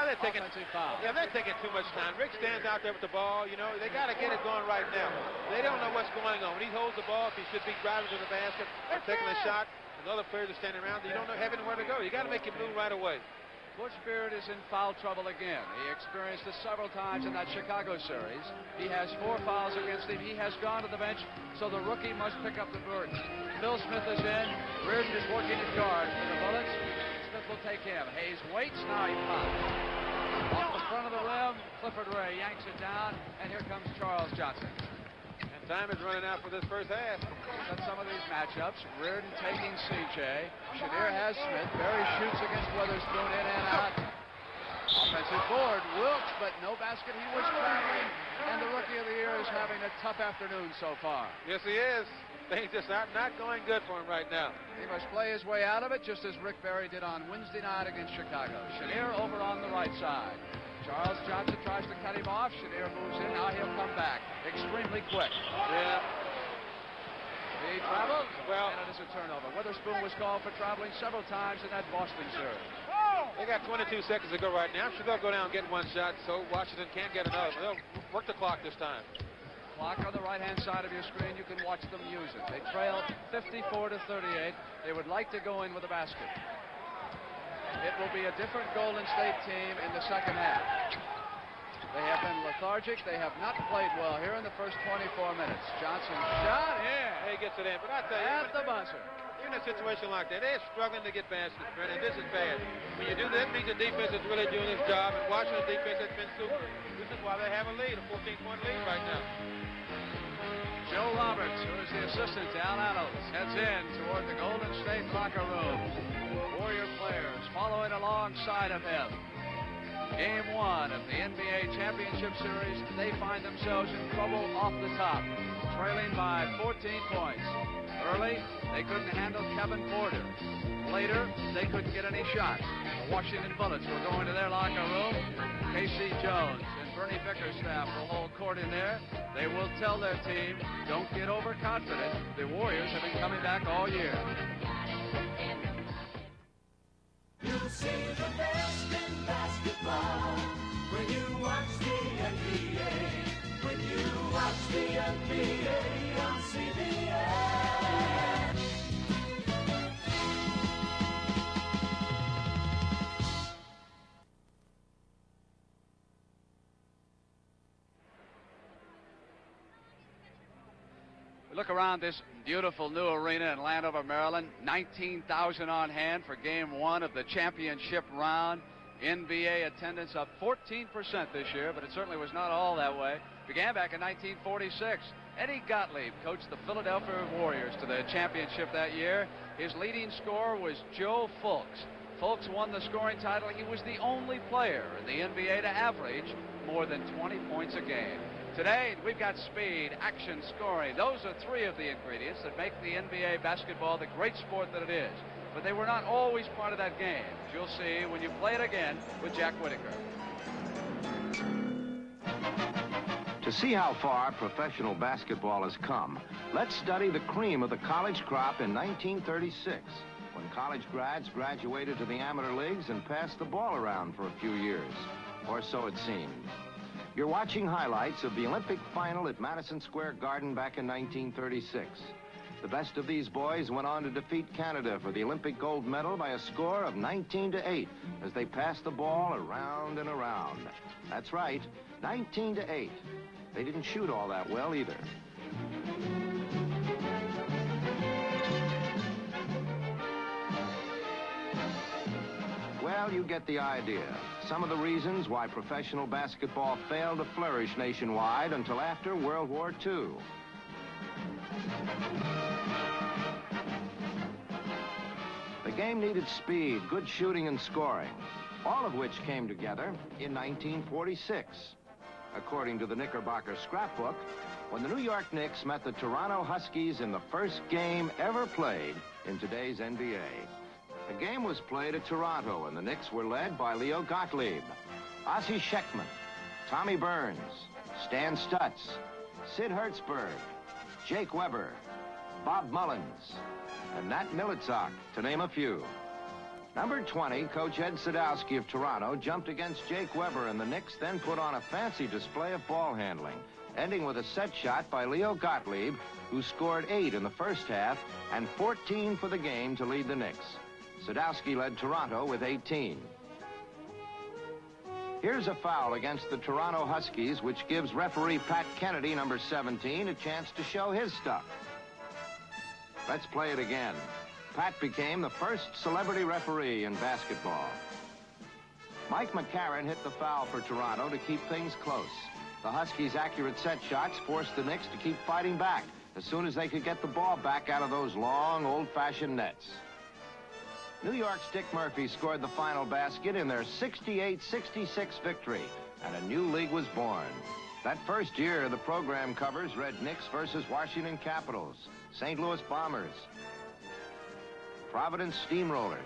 They're taking, offensive foul. Yeah, they're taking too much time. Rick stands out there with the ball. You know, they got to get it going right now. They don't know what's going on. When he holds the ball, he should be driving to the basket or taking a shot. And the other players are standing around. You don't know having where to go. You got to make him move right away. Butch Beard is in foul trouble again. He experienced this several times in that Chicago series. He has 4 fouls against him. He has gone to the bench, so the rookie must pick up the burden. Phil Smith is in. Reardon is working at guard for the Bullets. Smith will take him. Hayes waits. Now he fouls. Off the front of the rim, Clifford Ray yanks it down, and here comes Charles Johnson. And time is running out for this first half. At some of these matchups, Reardon taking CJ. Chenier has Smith. Barry shoots against Witherspoon, in and out. Offensive board, Wilkes, but no basket. He was traveling, and the Rookie of the Year is having a tough afternoon so far. Yes, he is. Things just not going good for him right now. He must play his way out of it, just as Rick Barry did on Wednesday night against Chicago. Chenier over on the right side. Charles Johnson tries to cut him off. Chenier moves in. Now he'll come back. Extremely quick. Yeah. He travels, well, and it is a turnover. Witherspoon was called for traveling several times in that Boston serve. They got 22 seconds to go right now. Sure, they'll go down and get one shot, so Washington can't get another. They'll work the clock this time. Clock on the right-hand side of your screen. You can watch them use it. They trail 54-38. They would like to go in with a basket. It will be a different Golden State team in the second half. They have been lethargic. They have not played well here in the first 24 minutes. Johnson shot in. He gets it in, but I tell you, at the buzzer. In a situation like that, they're struggling to get baskets, Brent, and this is bad. When you do that, it means the defense is really doing its job, and Washington's defense has been super. This is why they have a lead, a 14-point lead right now. Joe Roberts, who is the assistant to Al Annals, heads in toward the Golden State locker room. Warrior players following alongside of him. Game 1 of the NBA Championship Series, they find themselves in trouble off the top, trailing by 14 points. Early, they couldn't handle Kevin Porter. Later, they couldn't get any shots. The Washington Bullets will go into their locker room. K.C. Jones and Bernie Bickerstaff will hold court in there. They will tell their team, don't get overconfident. The Warriors have been coming back all year. You'll see the best in basketball when you watch the NBA. When you watch the NBA on CBS. Look around this beautiful new arena in Landover, Maryland. 19,000 on hand for Game 1 of the championship round. NBA attendance up 14% this year, but it certainly was not all that way. Began back in 1946. Eddie Gottlieb coached the Philadelphia Warriors to the championship that year. His leading scorer was Joe Fulks. Fulks won the scoring title. He was the only player in the NBA to average more than 20 points a game. Today, we've got speed, action, scoring. Those are three of the ingredients that make the NBA basketball the great sport that it is. But they were not always part of that game, as you'll see when you play it again with Jack Whitaker. To see how far professional basketball has come, let's study the cream of the college crop in 1936, when college grads graduated to the amateur leagues and passed the ball around for a few years, or so it seemed. You're watching highlights of the Olympic final at Madison Square Garden back in 1936. The best of these boys went on to defeat Canada for the Olympic gold medal by a score of 19-8 as they passed the ball around and around. That's right, 19-8. They didn't shoot all that well either. Well, you get the idea. Some of the reasons why professional basketball failed to flourish nationwide until after World War II. The game needed speed, good shooting, and scoring, all of which came together in 1946. According to the Knickerbocker scrapbook, when the New York Knicks met the Toronto Huskies in the first game ever played in today's NBA. The game was played at Toronto, and the Knicks were led by Leo Gottlieb, Ossie Scheckman, Tommy Burns, Stan Stutz, Sid Hertzberg, Jake Weber, Bob Mullins, and Nat Militzak, to name a few. Number 20, Coach Ed Sadowski of Toronto, jumped against Jake Weber, and the Knicks then put on a fancy display of ball handling, ending with a set shot by Leo Gottlieb, who scored 8 in the first half and 14 for the game to lead the Knicks. Sadowski led Toronto with 18. Here's a foul against the Toronto Huskies, which gives referee Pat Kennedy, number 17, a chance to show his stuff. Let's play it again. Pat became the first celebrity referee in basketball. Mike McCarron hit the foul for Toronto to keep things close. The Huskies' accurate set shots forced the Knicks to keep fighting back as soon as they could get the ball back out of those long, old-fashioned nets. New York's Dick Murphy scored the final basket in their 68-66 victory, and a new league was born. That first year, the program covers read Knicks versus Washington Capitals, St. Louis Bombers, Providence Steamrollers,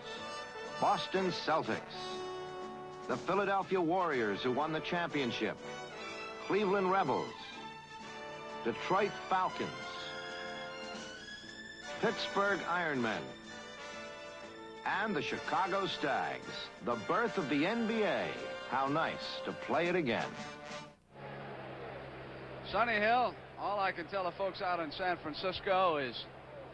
Boston Celtics, the Philadelphia Warriors, who won the championship, Cleveland Rebels, Detroit Falcons, Pittsburgh Ironmen, and the Chicago Stags, the birth of the NBA. How nice to play it again. Sonny Hill, all I can tell the folks out in San Francisco is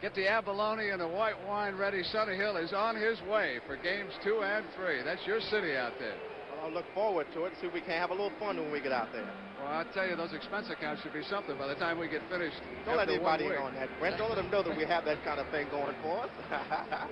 get the abalone and the white wine ready. Sonny Hill is on his way for games 2 and 3. That's your city out there. Well, I'll look forward to it and see if we can have a little fun when we get out there. Well, I'll tell you, those expense accounts should be something by the time we get finished. Don't let after anybody 1 week. in on that, Brent. Don't let them know that we have that kind of thing going for us.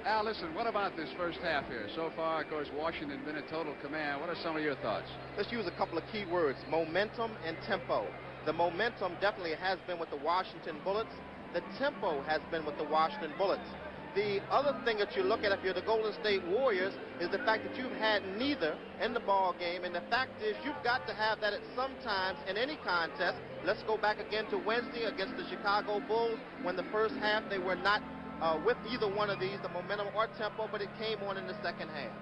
Al, listen, what about this first half here? So far, of course, Washington been in total command. What are some of your thoughts? Let's use a couple of key words, momentum and tempo. The momentum definitely has been with the Washington Bullets. The tempo has been with the Washington Bullets. The other thing that you look at if you're the Golden State Warriors is the fact that you've had neither in the ball game, and the fact is you've got to have that at some times in any contest. Let's go back again to Wednesday against the Chicago Bulls when the first half they were not with either one of these, the momentum or tempo, but it came on in the second half.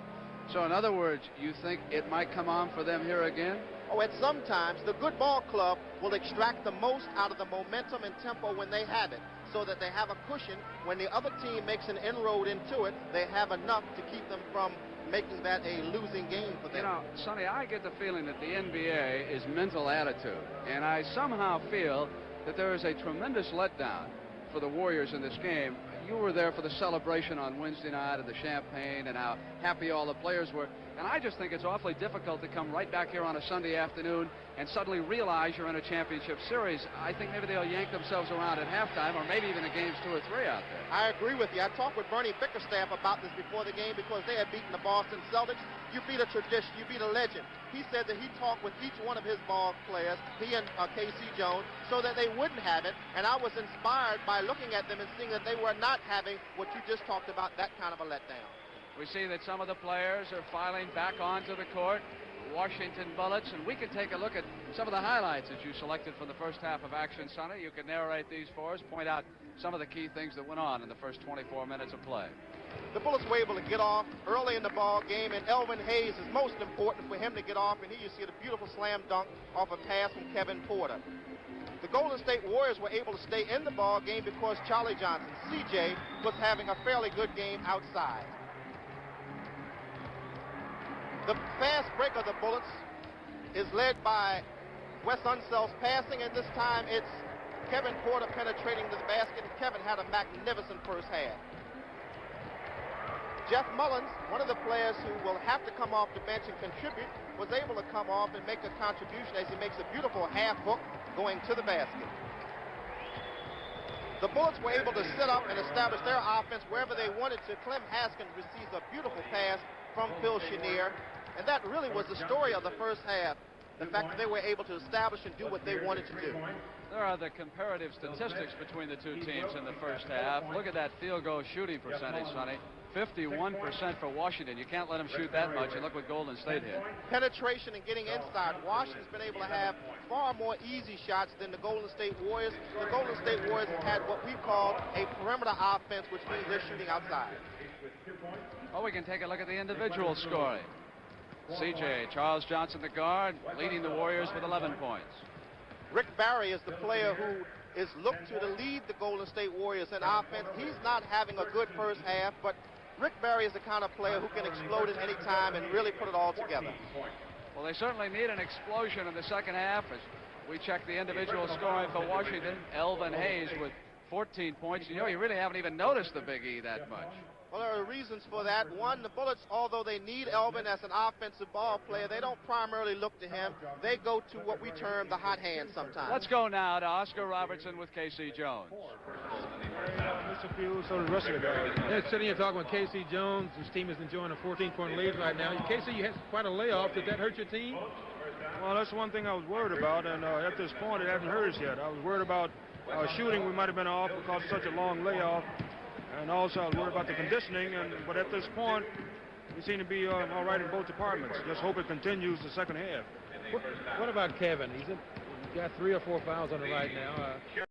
So in other words, you think it might come on for them here again? Oh, at some times, the good ball club will extract the most out of the momentum and tempo when they have it, so that they have a cushion. When the other team makes an inroad into it, they have enough to keep them from making that a losing game for them. You know, Sonny, I get the feeling that the NBA is mental attitude, and I somehow feel that there is a tremendous letdown for the Warriors in this game. You were there for the celebration on Wednesday night of the champagne and how happy all the players were. And I just think it's awfully difficult to come right back here on a Sunday afternoon and suddenly realize you're in a championship series. I think maybe they'll yank themselves around at halftime or maybe even in games 2 or 3 out there. I agree with you. I talked with Bernie Bickerstaff about this before the game because they had beaten the Boston Celtics. You beat a tradition. You beat a legend. He said that he talked with each one of his ball players, he and K.C. Jones, so that they wouldn't have it. And I was inspired by looking at them and seeing that they were not having what you just talked about, that kind of a letdown. We see that some of the players are filing back onto the court, Washington Bullets, and we can take a look at some of the highlights that you selected from the first half of action, Sonny. You can narrate these for us, point out some of the key things that went on in the first 24 minutes of play. The Bullets were able to get off early in the ball game, and Elvin Hayes is most important for him to get off, and here you see the beautiful slam dunk off a pass from Kevin Porter. The Golden State Warriors were able to stay in the ball game because Charlie Johnson, CJ, was having a fairly good game outside. The fast break of the Bullets is led by Wes Unseld's passing, and this time it's Kevin Porter penetrating to the basket. Kevin had a magnificent first half. Jeff Mullins, one of the players who will have to come off the bench and contribute, was able to come off and make a contribution as he makes a beautiful half hook going to the basket. The Bullets were able to sit up and establish their offense wherever they wanted to. Clem Haskins receives a beautiful pass from Phil Chenier, and that really was the story of the first half, the fact that they were able to establish and do what they wanted to do. There are the comparative statistics between the two teams in the first half. Look at that field goal shooting percentage, Sonny. 51% for Washington. You can't let them shoot that much, and look what Golden State hit. Penetration and getting inside. Washington's been able to have far more easy shots than the Golden State Warriors. The Golden State Warriors have had what we call a perimeter offense, which means they're shooting outside. Oh, we can take a look at the individual scoring. CJ, Charles Johnson, the guard, leading the Warriors with 11 points. Rick Barry is the player who is looked to lead the Golden State Warriors in offense. He's not having a good first half, but Rick Barry is the kind of player who can explode at any time and really put it all together. Well, they certainly need an explosion in the second half. As we check the individual scoring for Washington, Elvin Hayes with 14 points. You know, you really haven't even noticed the Big E that much. Well, there are reasons for that. One, the Bullets, although they need Elvin as an offensive ball player, they don't primarily look to him. They go to what we term the hot hand sometimes. Let's go now to Oscar Robertson with K.C. Jones. Mr. Field, so the rest of the guys. Yeah, sitting here talking with K.C. Jones, whose team is enjoying a 14-point lead right now. K.C., you had quite a layoff. Did that hurt your team? Well, that's one thing I was worried about, and at this point, it hasn't hurt us yet. I was worried about shooting. We might have been off because of such a long layoff. And also, I was worried about the conditioning, but at this point, we seem to be all right in both departments. Just hope it continues the second half. What about Kevin? He's got 3 or 4 fouls on it right now.